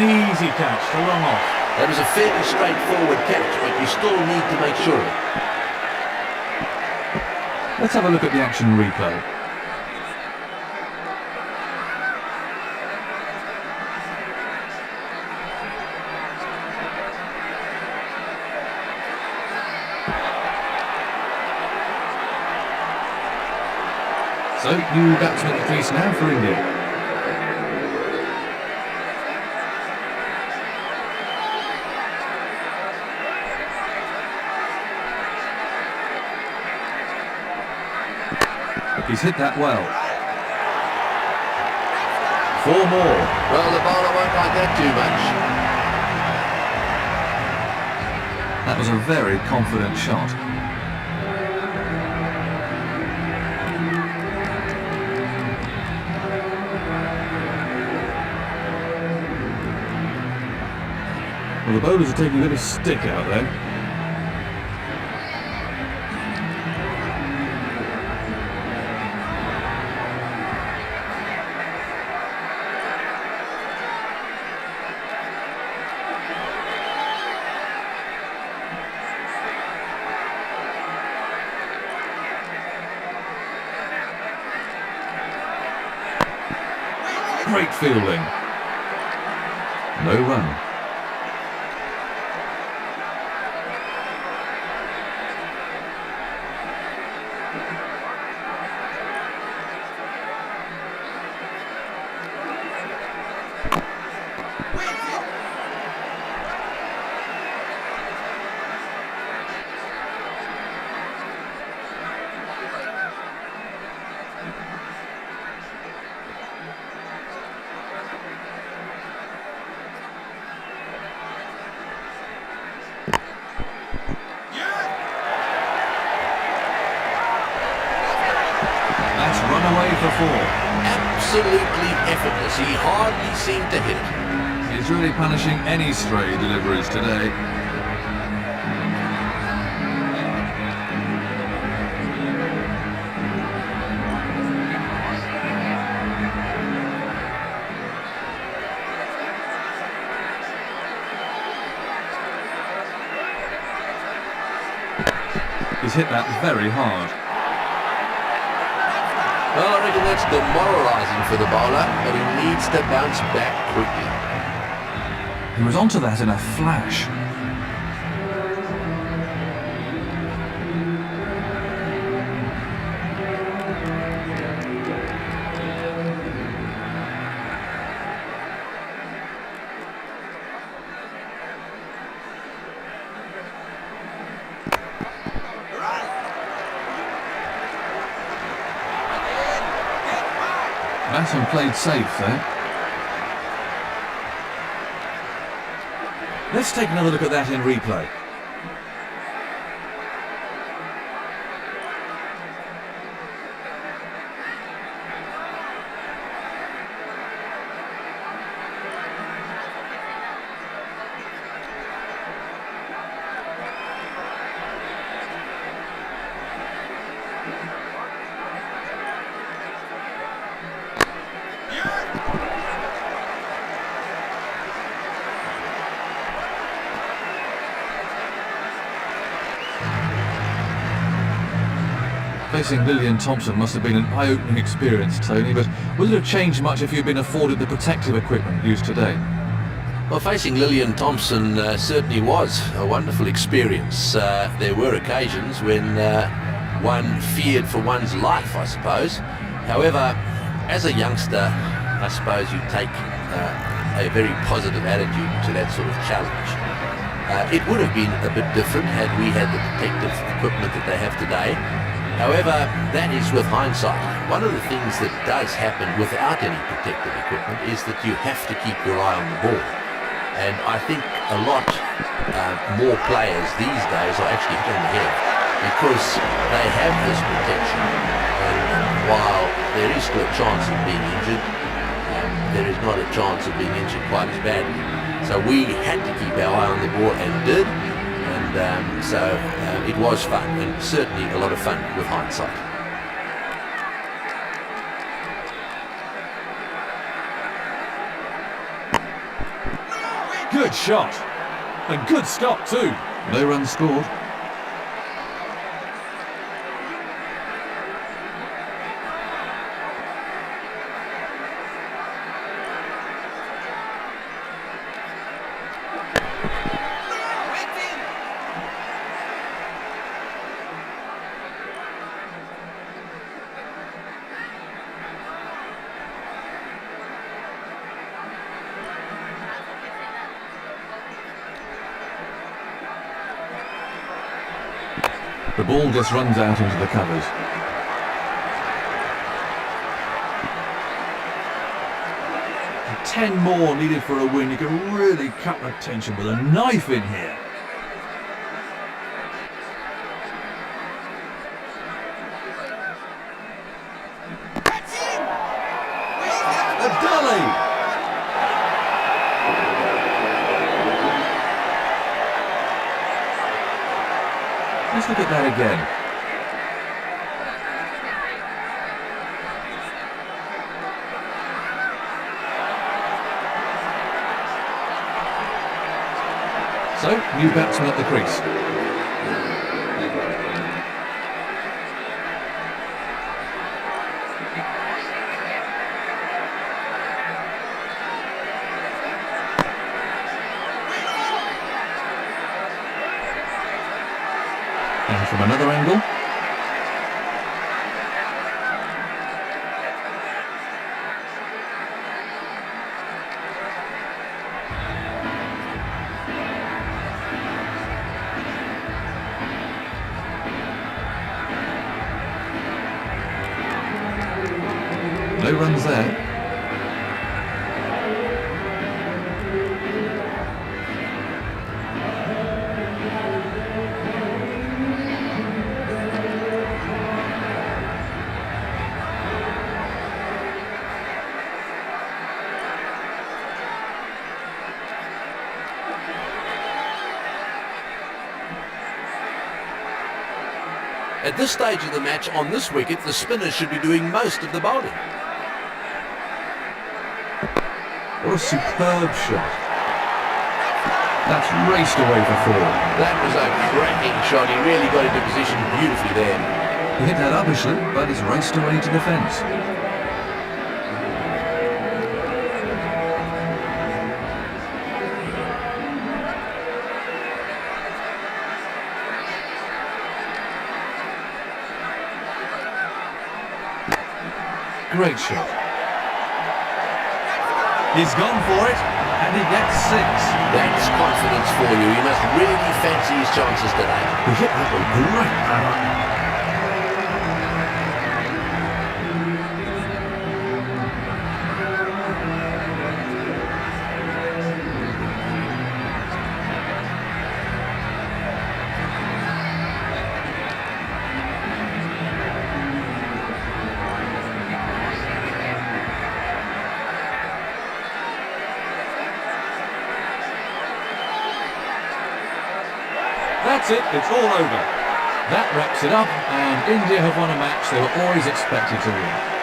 easy catch to long off. That was a fairly straightforward catch, but you still need to make sure of it. Let's have a look at the action replay. So, new batsman at the crease now for India. He's hit that well. 4 more. Well, the bowler won't like that too much. That was a very confident shot. Well, the bowlers are taking a bit of stick out there. Great fielding. No run. That's run away for 4. Absolutely effortless. He hardly seemed to hit it. He's really punishing any stray deliveries today. He's hit that very hard. Well, I reckon that's demoralising for the bowler, but he needs to bounce back quickly. He was onto that in a flash. Batsman played safe there. Let's take another look at that in replay. Facing Lillian Thompson must have been an eye-opening experience, Tony, but would it have changed much if you'd been afforded the protective equipment used today? Well, facing Lillian Thompson certainly was a wonderful experience. There were occasions when one feared for one's life, I suppose. However, as a youngster, I suppose you take a very positive attitude to that sort of challenge. It would have been a bit different had we had the protective equipment that they have today. However, that is with hindsight. One of the things that does happen without any protective equipment is that you have to keep your eye on the ball. And I think a lot more players these days are actually hit on the head because they have this protection. And while there is still a chance of being injured, there is not a chance of being injured quite as badly. So we had to keep our eye on the ball and did. And so it was fun, and certainly a lot of fun with hindsight. Good shot. And good stop too. No runs scored. The ball just runs out into the covers. And 10 more needed for a win. You can really cut the tension with a knife in here. A dolly! Let's look at that again. So, new batsman at the crease. And from another angle. No runs there. At this stage of the match, on this wicket, the spinners should be doing most of the bowling. What a superb shot. That's raced away for 4. That was a cracking shot. He really got into position beautifully there. He hit that rubbishly, but it's raced away to the fence. Great shot. He's gone for it, and he gets 6. That's confidence for you. He must really fancy his chances today. He hit that with great power. That's it, it's all over. That wraps it up, and India have won a match they were always expected to win.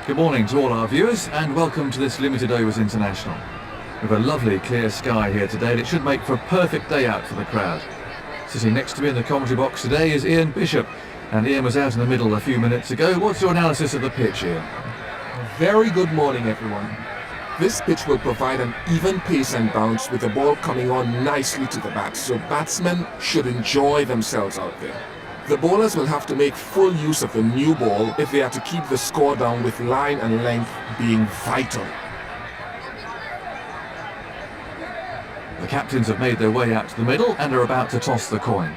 Good morning to all our viewers and welcome to this limited overs international. We have a lovely clear sky here today and it should make for a perfect day out for the crowd. Sitting next to me in the commentary box today is Ian Bishop, and Ian was out in the middle a few minutes ago. What's your analysis of the pitch, Ian? Very good morning, everyone. This pitch will provide an even pace and bounce with the ball coming on nicely to the bat, so batsmen should enjoy themselves out there. The bowlers will have to make full use of the new ball if they are to keep the score down, with line and length being vital. The captains have made their way out to the middle and are about to toss the coin.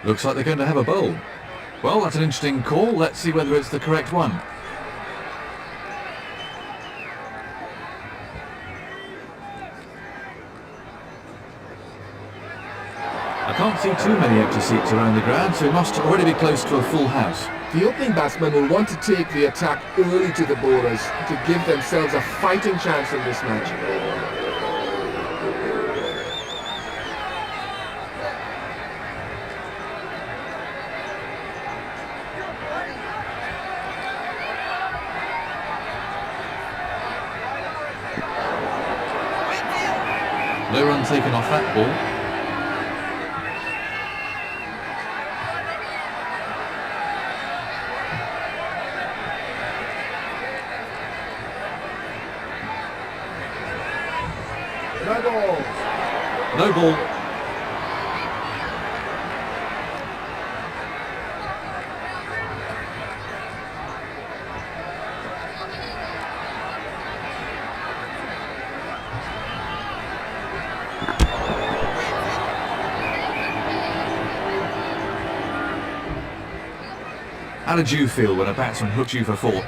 Looks like they're going to have a bowl. Well, that's an interesting call. Let's see whether it's the correct one. I can't see too many empty seats around the ground, so it must already be close to a full house. The opening batsmen will want to take the attack early to the bowlers to give themselves a fighting chance in this match. No run taken off that ball. No ball. No ball. How did you feel when a batsman hooked you for four?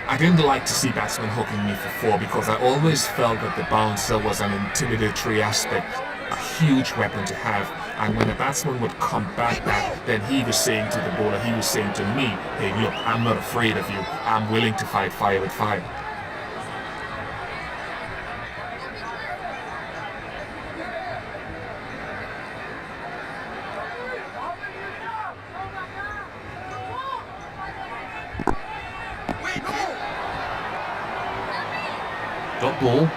I didn't like to see batsmen hooking me for four because I always felt that the bouncer was an intimidatory aspect, a huge weapon to have. And when a batsman would come back that, then he was saying to the bowler, he was saying to me, hey look, I'm not afraid of you, I'm willing to fight fire with fire. Dot ball.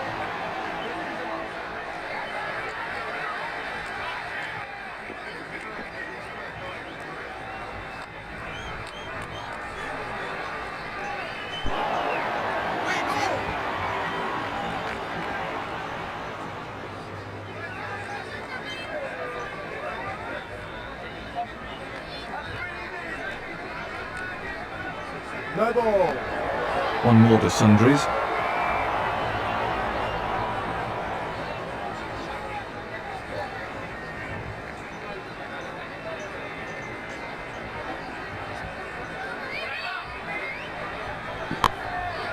No ball. One more to sundries.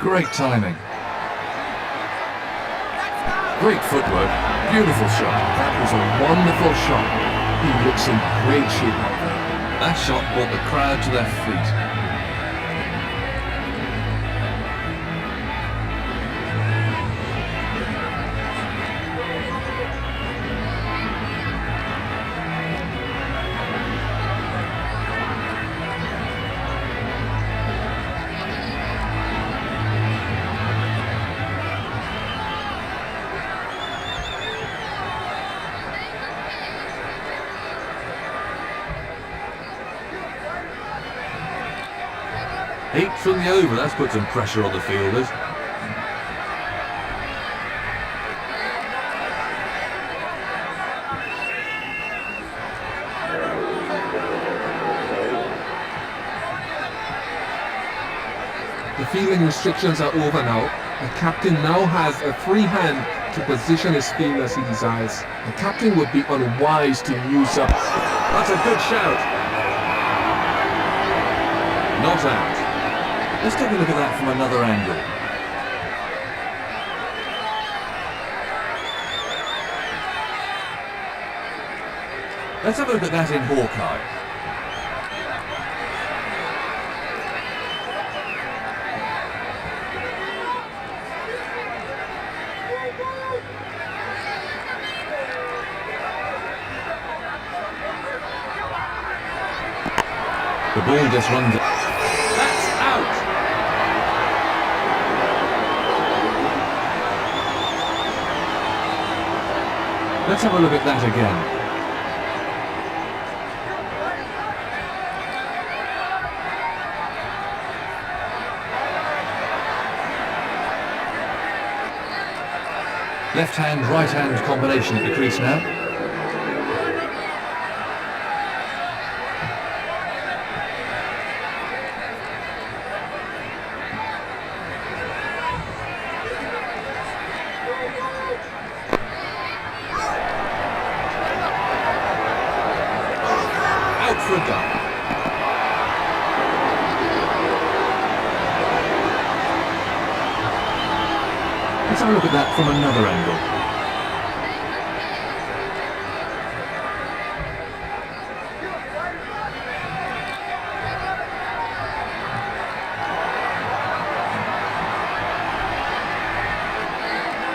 Great timing. Great footwork. Beautiful shot. That was a wonderful shot. He looks in great shape out there. That shot brought the crowd to their feet. Eight from the over, that's put some pressure on the fielders. The fielding restrictions are over now. The captain now has a free hand to position his field as he desires. The captain would be unwise to use up. That's a good shout. Not out. Let's take a look at that from another angle. Let's have a look at that in Hawkeye. The ball just runs. That's out. Let's have a look at that again. Left hand, right hand combination at the crease now. Out for a goal. Let's have a look at that from another angle.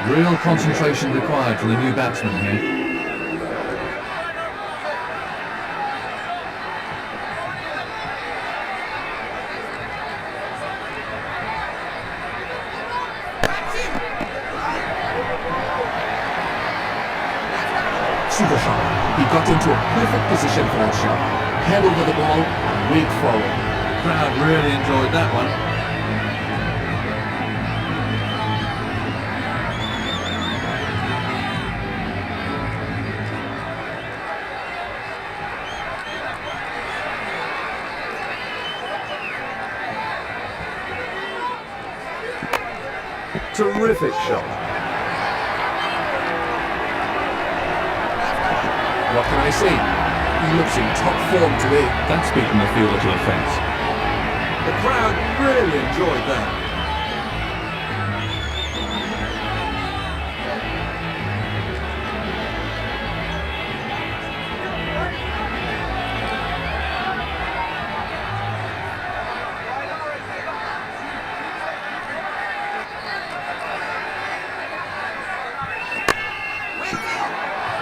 Real concentration required from the new batsman here. Super shot. He got into a perfect position for that shot. Head over the ball, wait forward. The crowd really enjoyed that one. Terrific shot. What can I say? He looks in top form today. That's beaten the fielder to a fence. The crowd really enjoyed that.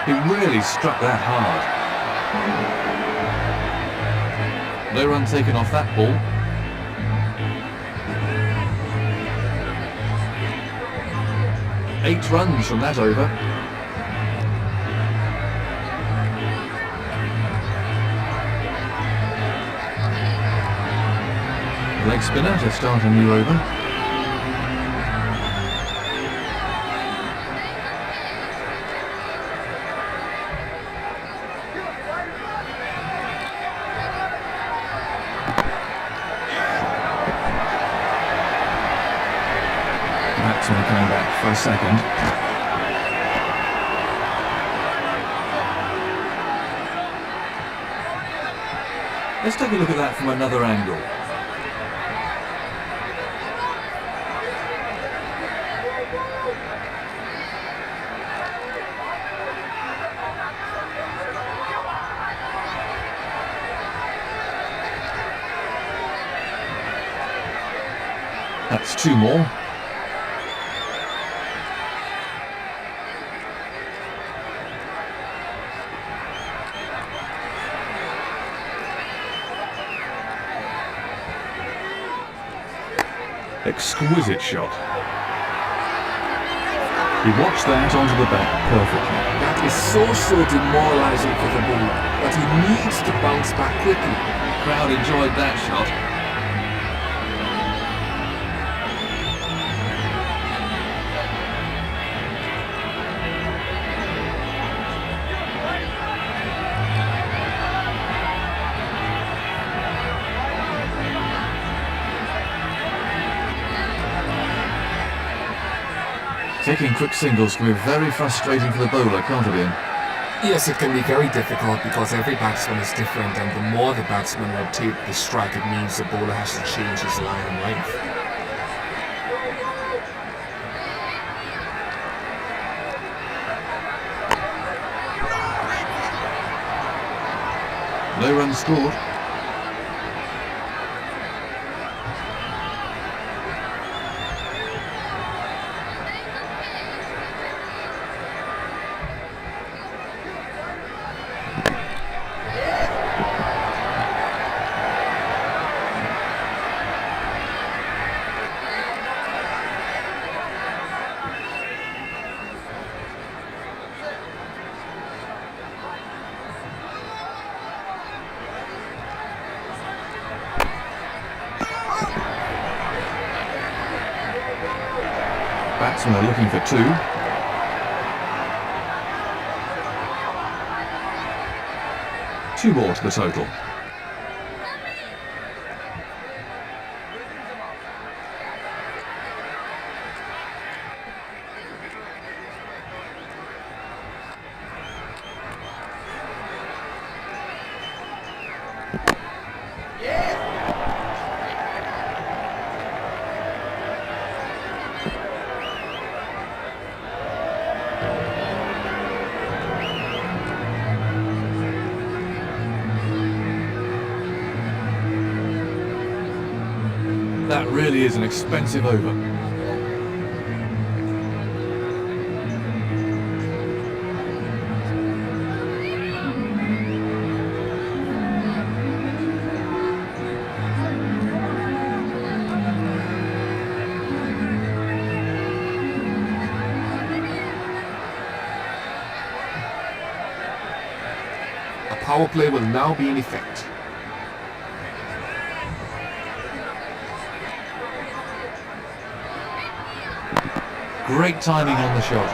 He really struck that hard. No run taken off that ball. Eight runs from that over. Leg spinner to start a new over. Batsman coming back for a second. Let's take a look at that from another angle. That's two more. Exquisite shot. He watched that onto the back perfectly. That is so demoralizing for the bowler, but he needs to bounce back quickly. The crowd enjoyed that shot. Taking quick singles can be very frustrating for the bowler, can't it, Ian? Yes, it can be very difficult because every batsman is different, and the more the batsman rotate the strike, it means the bowler has to change his line and length. No runs scored. batsmen are looking for 2. Two more to the total. That really is an expensive over. A power play will now be in effect. Great timing on the shot.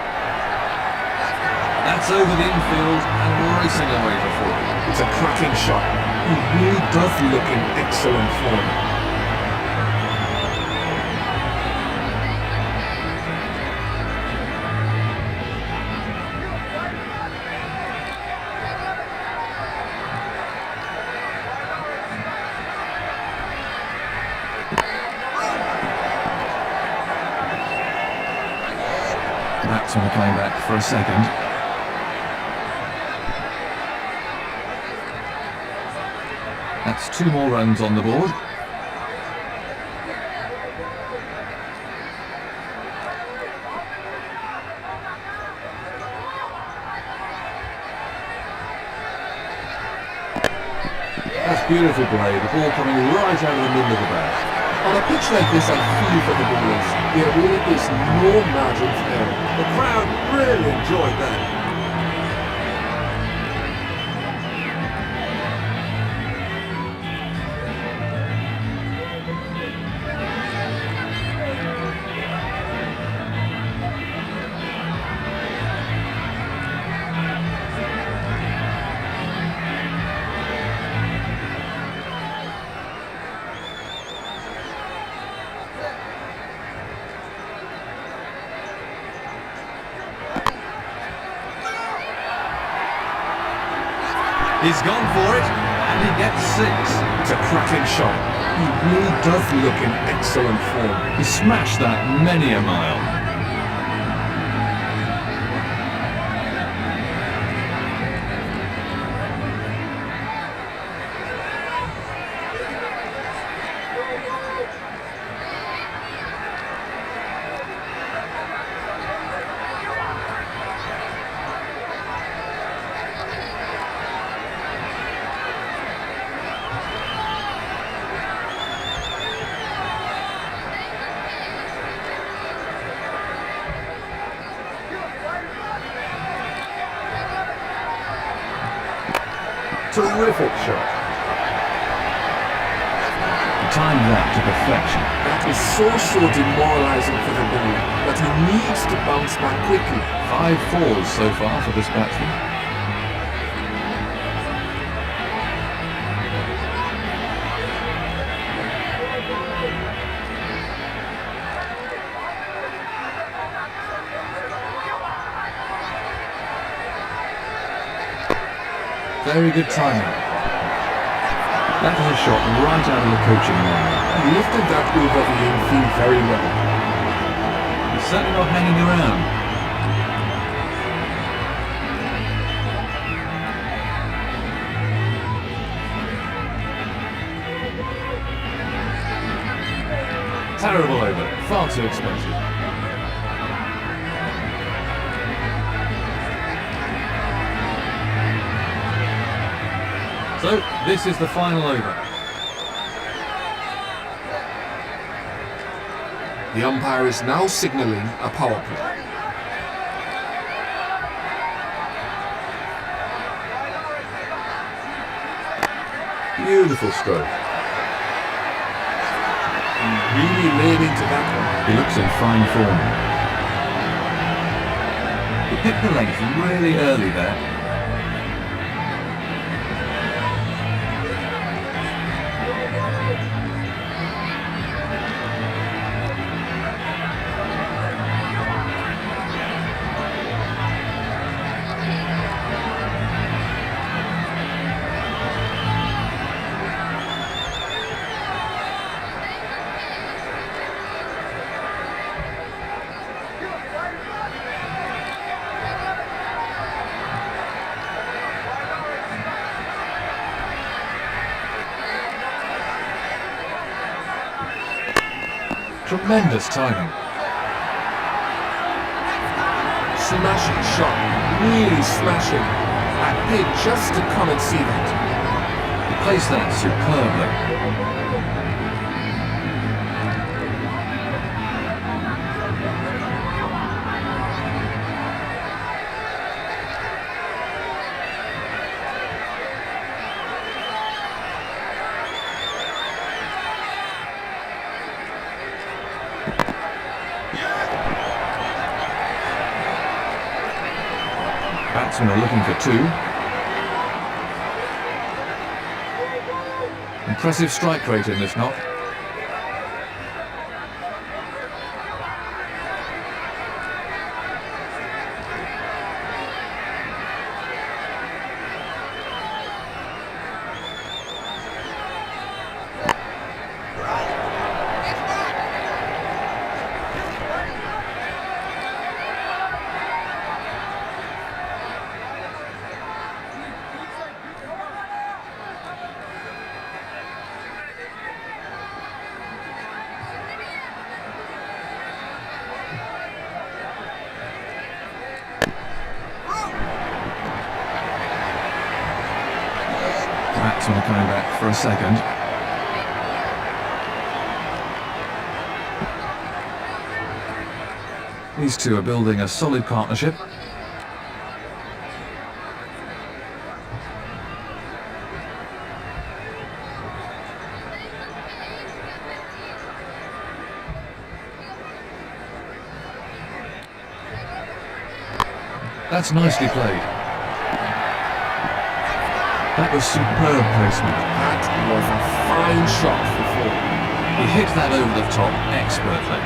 That's over the infield and racing away for 4. It's a cracking shot. He really does look in excellent form. Batsmen are coming back for a second. That's 2 more runs on the board. That's beautiful play, the ball coming right out of the middle of the bat. On a pitch like this, I feel for the bowlers. There really is no margin for error. The crowd really enjoyed that. He's gone for it, and he gets 6. It's a cracking shot. He really does look in excellent form. He smashed that many a mile. Terrific shot. Timed that to perfection. That is so demoralizing for the bowler that he needs to bounce back quickly. 5 falls so far for this batsman. Very good timing. That was a shot right out of the coaching line. He lifted that over the infield very well. He's certainly not hanging around. Terrible over, far too expensive. So, this is the final over. The umpire is now signalling a power play. Beautiful stroke. He really laid into that one. He looks in fine form. hit the length really early there. Tremendous timing. Smashing shot, really smashing. I paid just to come and see that. He placed that superbly. Batsmen are looking for two. Impressive strike rate in this knock. Batsmen are coming back for a second. These two are building a solid partnership. That's nicely played. That was superb placement. That was a fine shot for four. He hit that over the top expertly.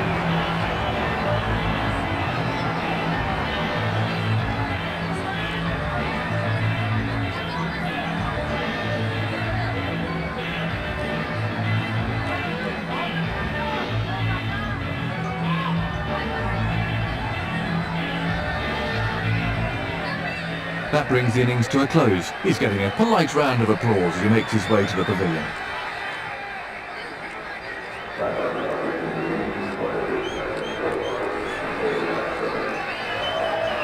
That brings the innings to a close. He's getting a polite round of applause as he makes his way to the pavilion.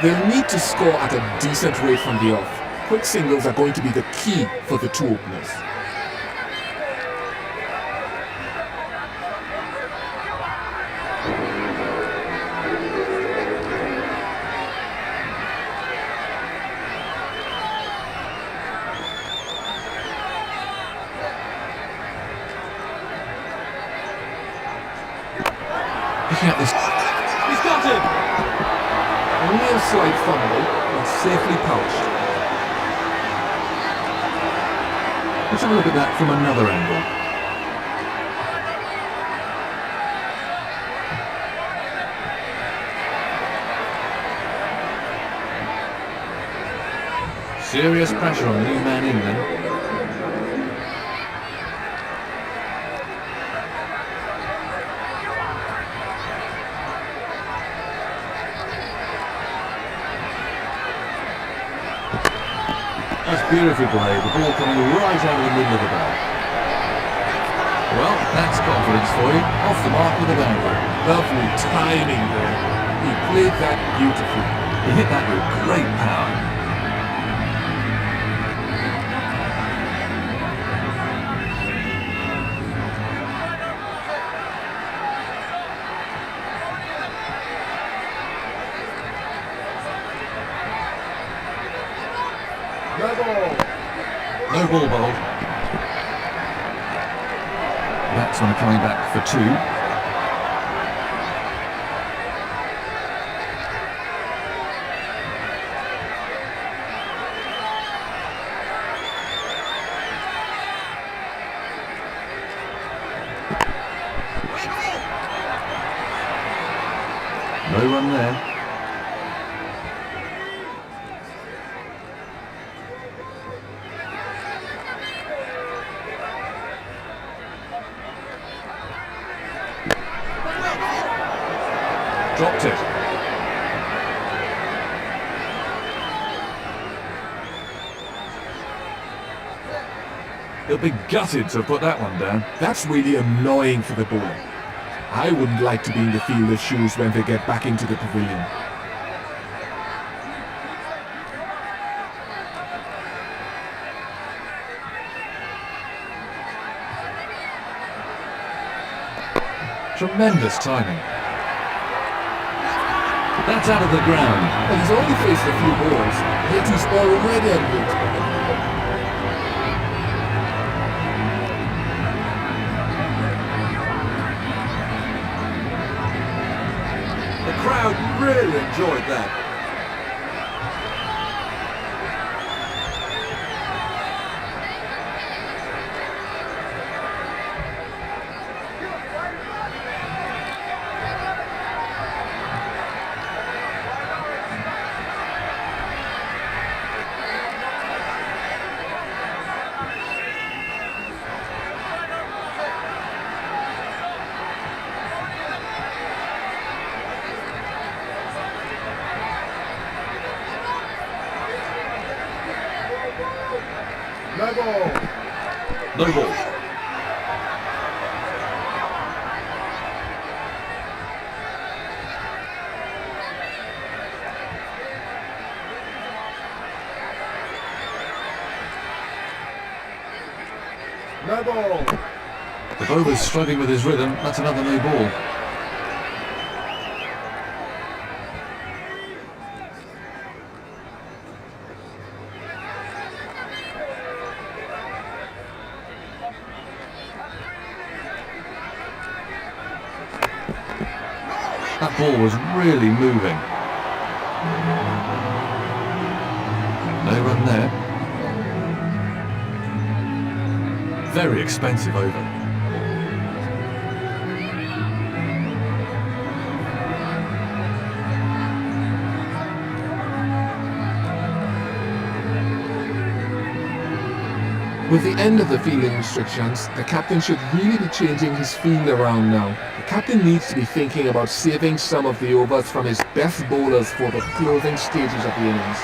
They'll need to score at a decent rate from the off. Quick singles are going to be the key for the two openers. Picking up this. He's got him! Only a slight fumble, but safely pouched. Let's have a look at that from another angle. Serious pressure on the new man in then. That's beautifully played, the ball coming right out of the middle of the bat. Well, that's confidence for you. Off the mark with a boundary. Lovely timing there. He played that beautifully. He hit that with great power. No ball bowled. Batsmen are coming back for two. No run there. Dropped it. He'll be gutted to put that one down. That's really annoying for the bowler. I wouldn't like to be in the fielder's shoes when they get back into the pavilion. Tremendous timing. That's out of the ground. But he's only faced a few balls, yet he's already unbeaten. The crowd really enjoyed that. No ball. No ball. No ball. The bowler's struggling with his rhythm. That's another no ball. That ball was really moving. No run there. Very expensive over. With the end of the fielding restrictions, the captain should really be changing his field around now. The captain needs to be thinking about saving some of the overs from his best bowlers for the closing stages of the innings.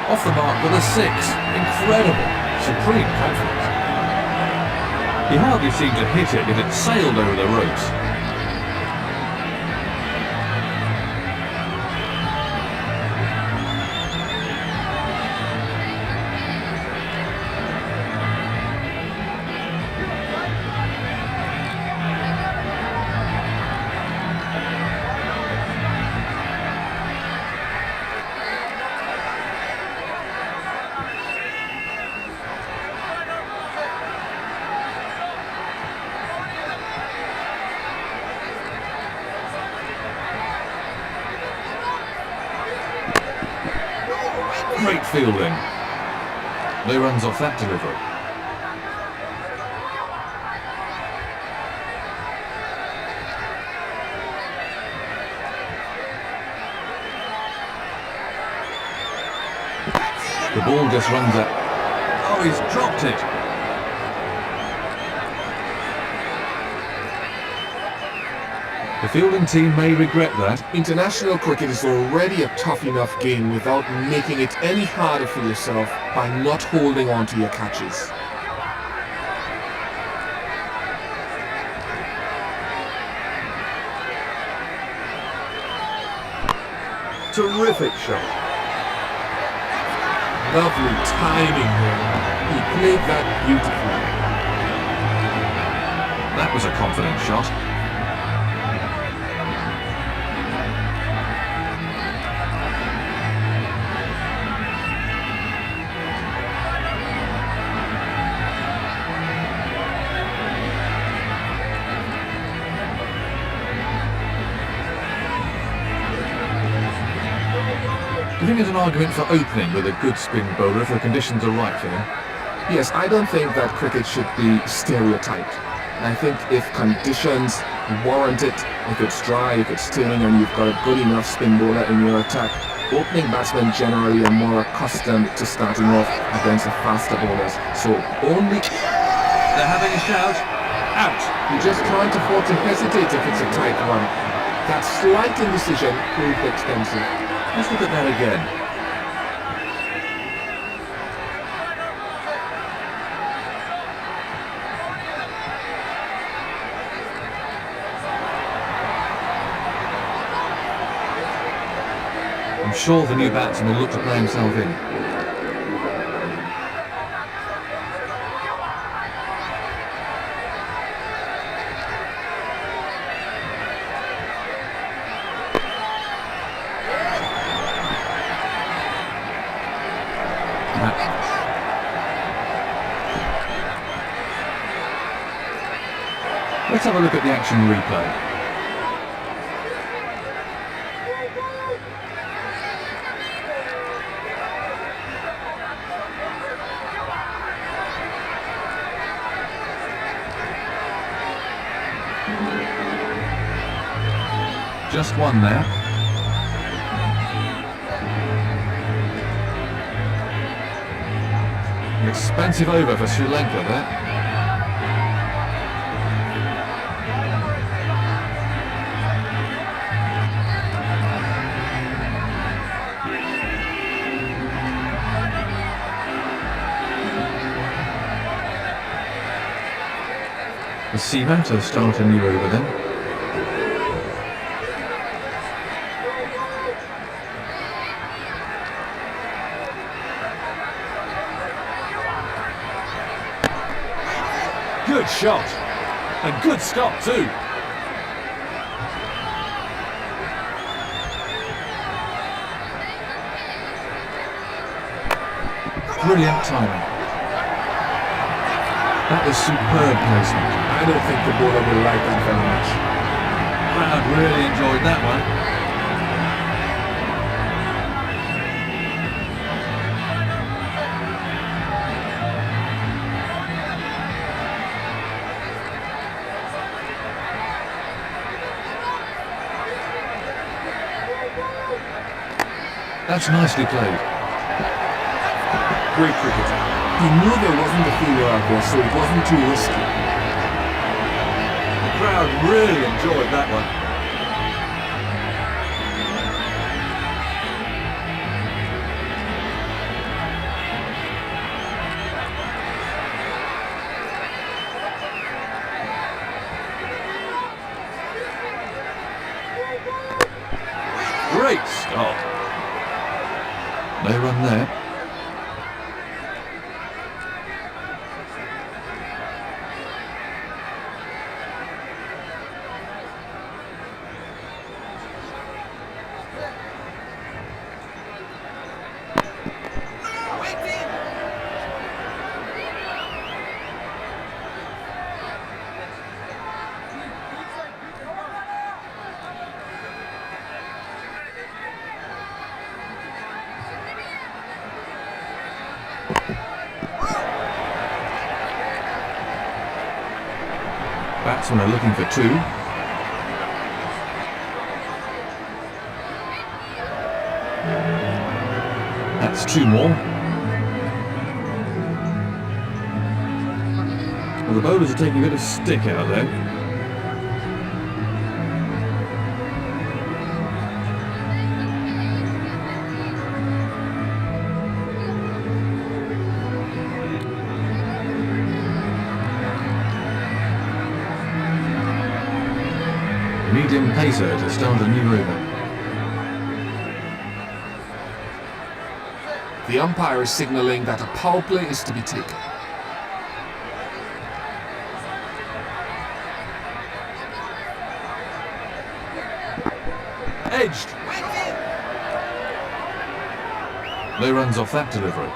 Off the mark with a 6. Incredible. Supreme confidence. He hardly seemed to hit it, yet it sailed over the ropes. Great fielding. No runs off that delivery. The ball just runs out. Oh, he's dropped it. The fielding team may regret that. International cricket is already a tough enough game without making it any harder for yourself by not holding on to your catches. Terrific shot. Lovely timing there. He played that beautifully. That was a confident shot. Do you think there's an argument for opening with a good spin bowler if the conditions are right for him? Yes, I don't think that cricket should be stereotyped. I think if conditions warrant it. If it's dry, if it's staying, and you've got a good enough spin bowler in your attack. Opening batsmen generally are more accustomed to starting off against the faster bowlers. So only... They're having a shout. Out. You just can't afford to hesitate if it's a tight one. That slight indecision proved expensive. Let's look at that again. I'm sure the new batsman will look to play himself in. Let's have a look at the action replay. Just one there. An expensive over for Sri Lanka there. The seaman to start a new over then. Good shot. And good stop too. Brilliant timing. That was superb placement. I don't think the bowler will like that very much. Crowd really enjoyed that one. That's nicely played. Great cricketer. He knew there wasn't a fielder out there, so it wasn't too risky. The crowd really enjoyed that one. Great stop. No run there. Batsmen are looking for two. That's two more. Well, the bowlers are taking a bit of stick out there. Medium pacer to start a new over. The umpire is signalling that a power play is to be taken. Edged. No runs off that delivery.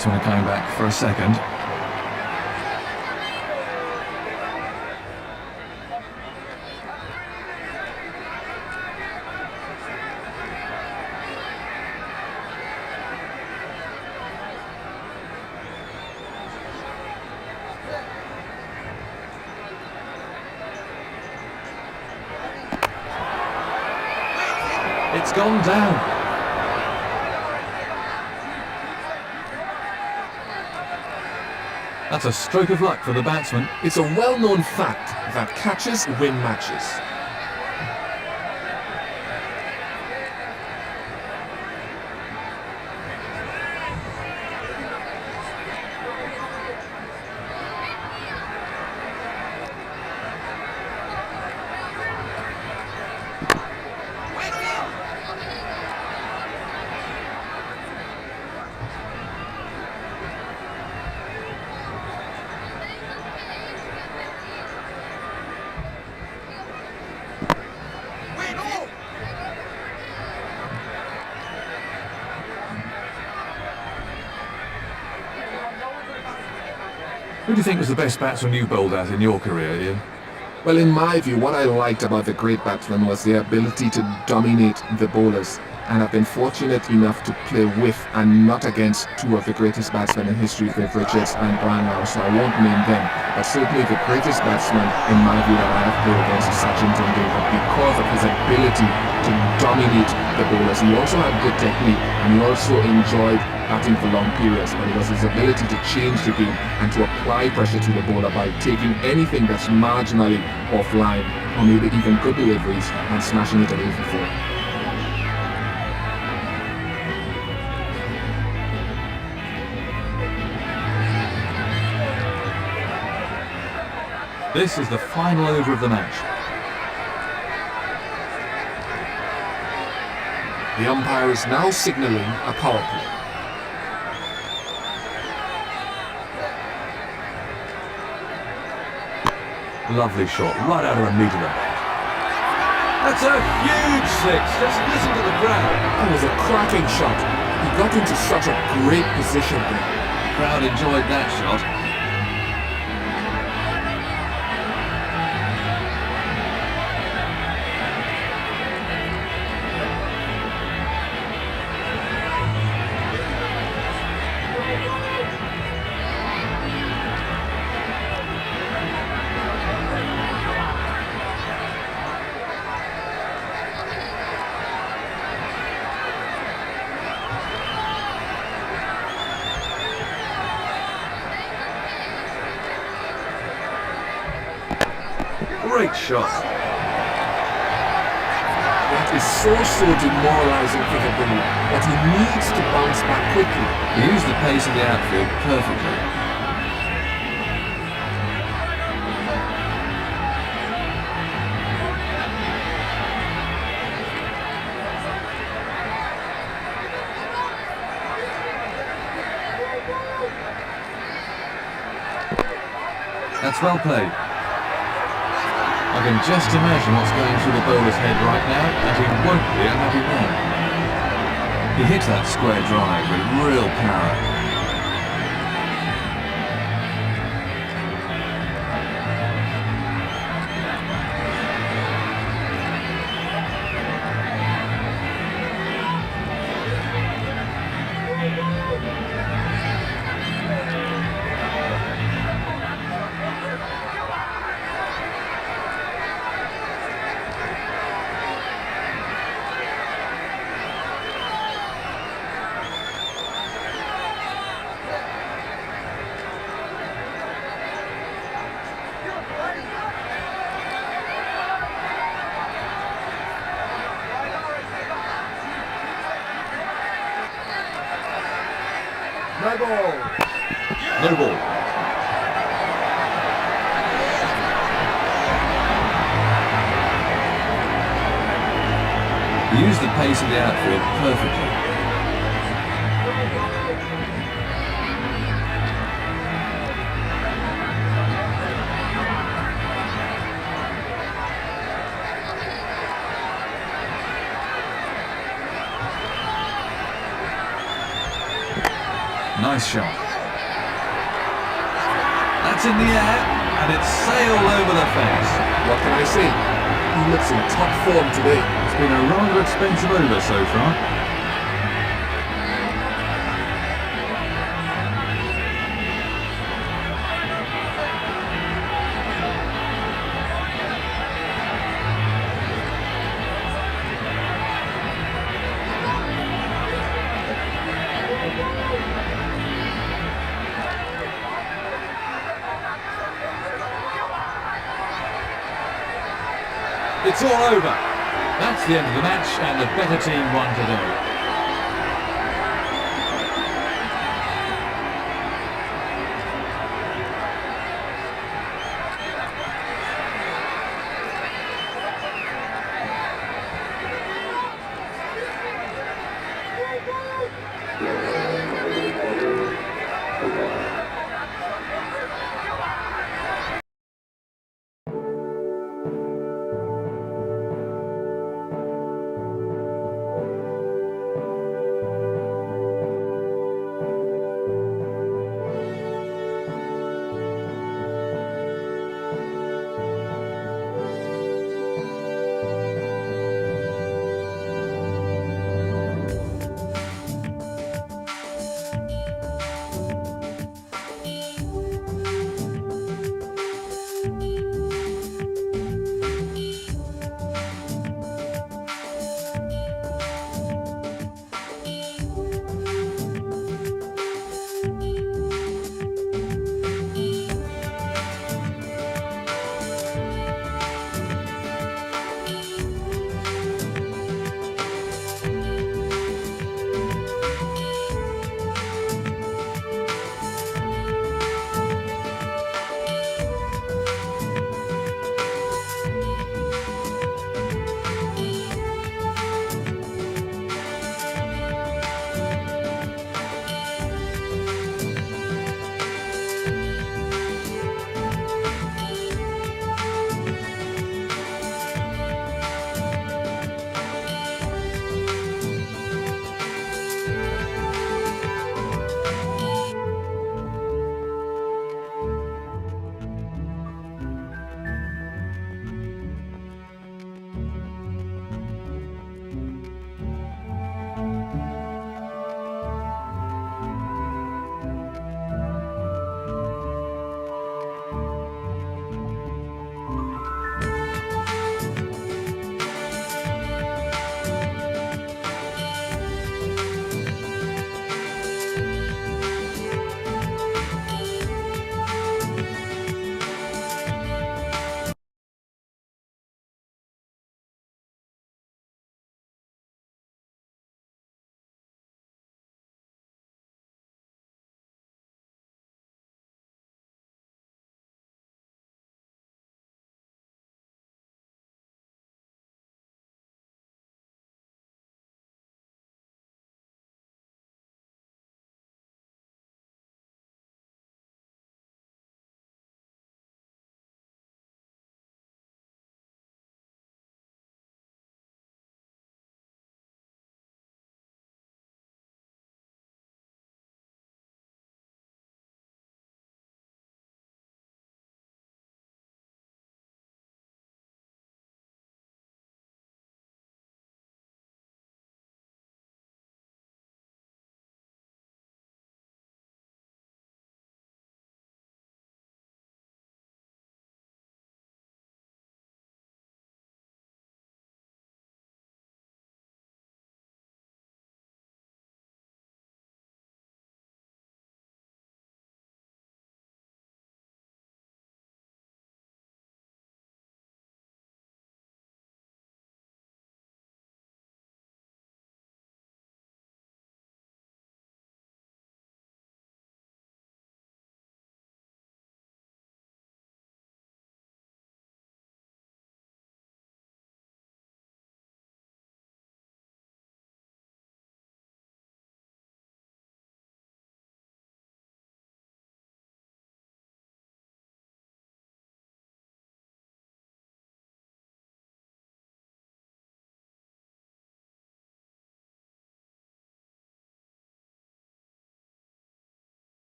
batsmen are coming back for a second. It's gone down. That's a stroke of luck for the batsman. It's a well-known fact that catches win matches. Who do you think was the best batsman you bowled at in your career, Ian? Well, in my view, what I liked about the great batsmen was their ability to dominate the bowlers. And I've been fortunate enough to play with and not against two of the greatest batsmen in history, Viv Richards and Brian Lara, so I won't name them. But certainly the greatest batsman, in my view, that I have played against is Sachin Tendulkar because of his ability to dominate the bowlers. He also had good technique and he also enjoyed batting for long periods, but it was his ability to change the game and to apply pressure to the bowler by taking anything that's marginally offline or maybe even good deliveries and smashing it away for four. This is the final over of the match. The umpire is now signalling a power play. Lovely shot, right out of the meat of the bat. That's a huge six. Just listen to the crowd. That was a cracking shot. He got into such a great position there. The crowd enjoyed that shot. Great shot. That is so demoralizing for the bowler, but he needs to bounce back quickly. He used the pace of the outfield perfectly. That's well played. I can just imagine what's going through the bowler's head right now, and he won't be a happy man. He hit that square drive with real power. No ball. No ball. He used the pace of the outfield perfectly. Nice shot. That's in the air, and it's sailed over the fence. What can I say? He looks in top form today. It's been a rather expensive over so far. It's all over. That's the end of the match, and the better team won today.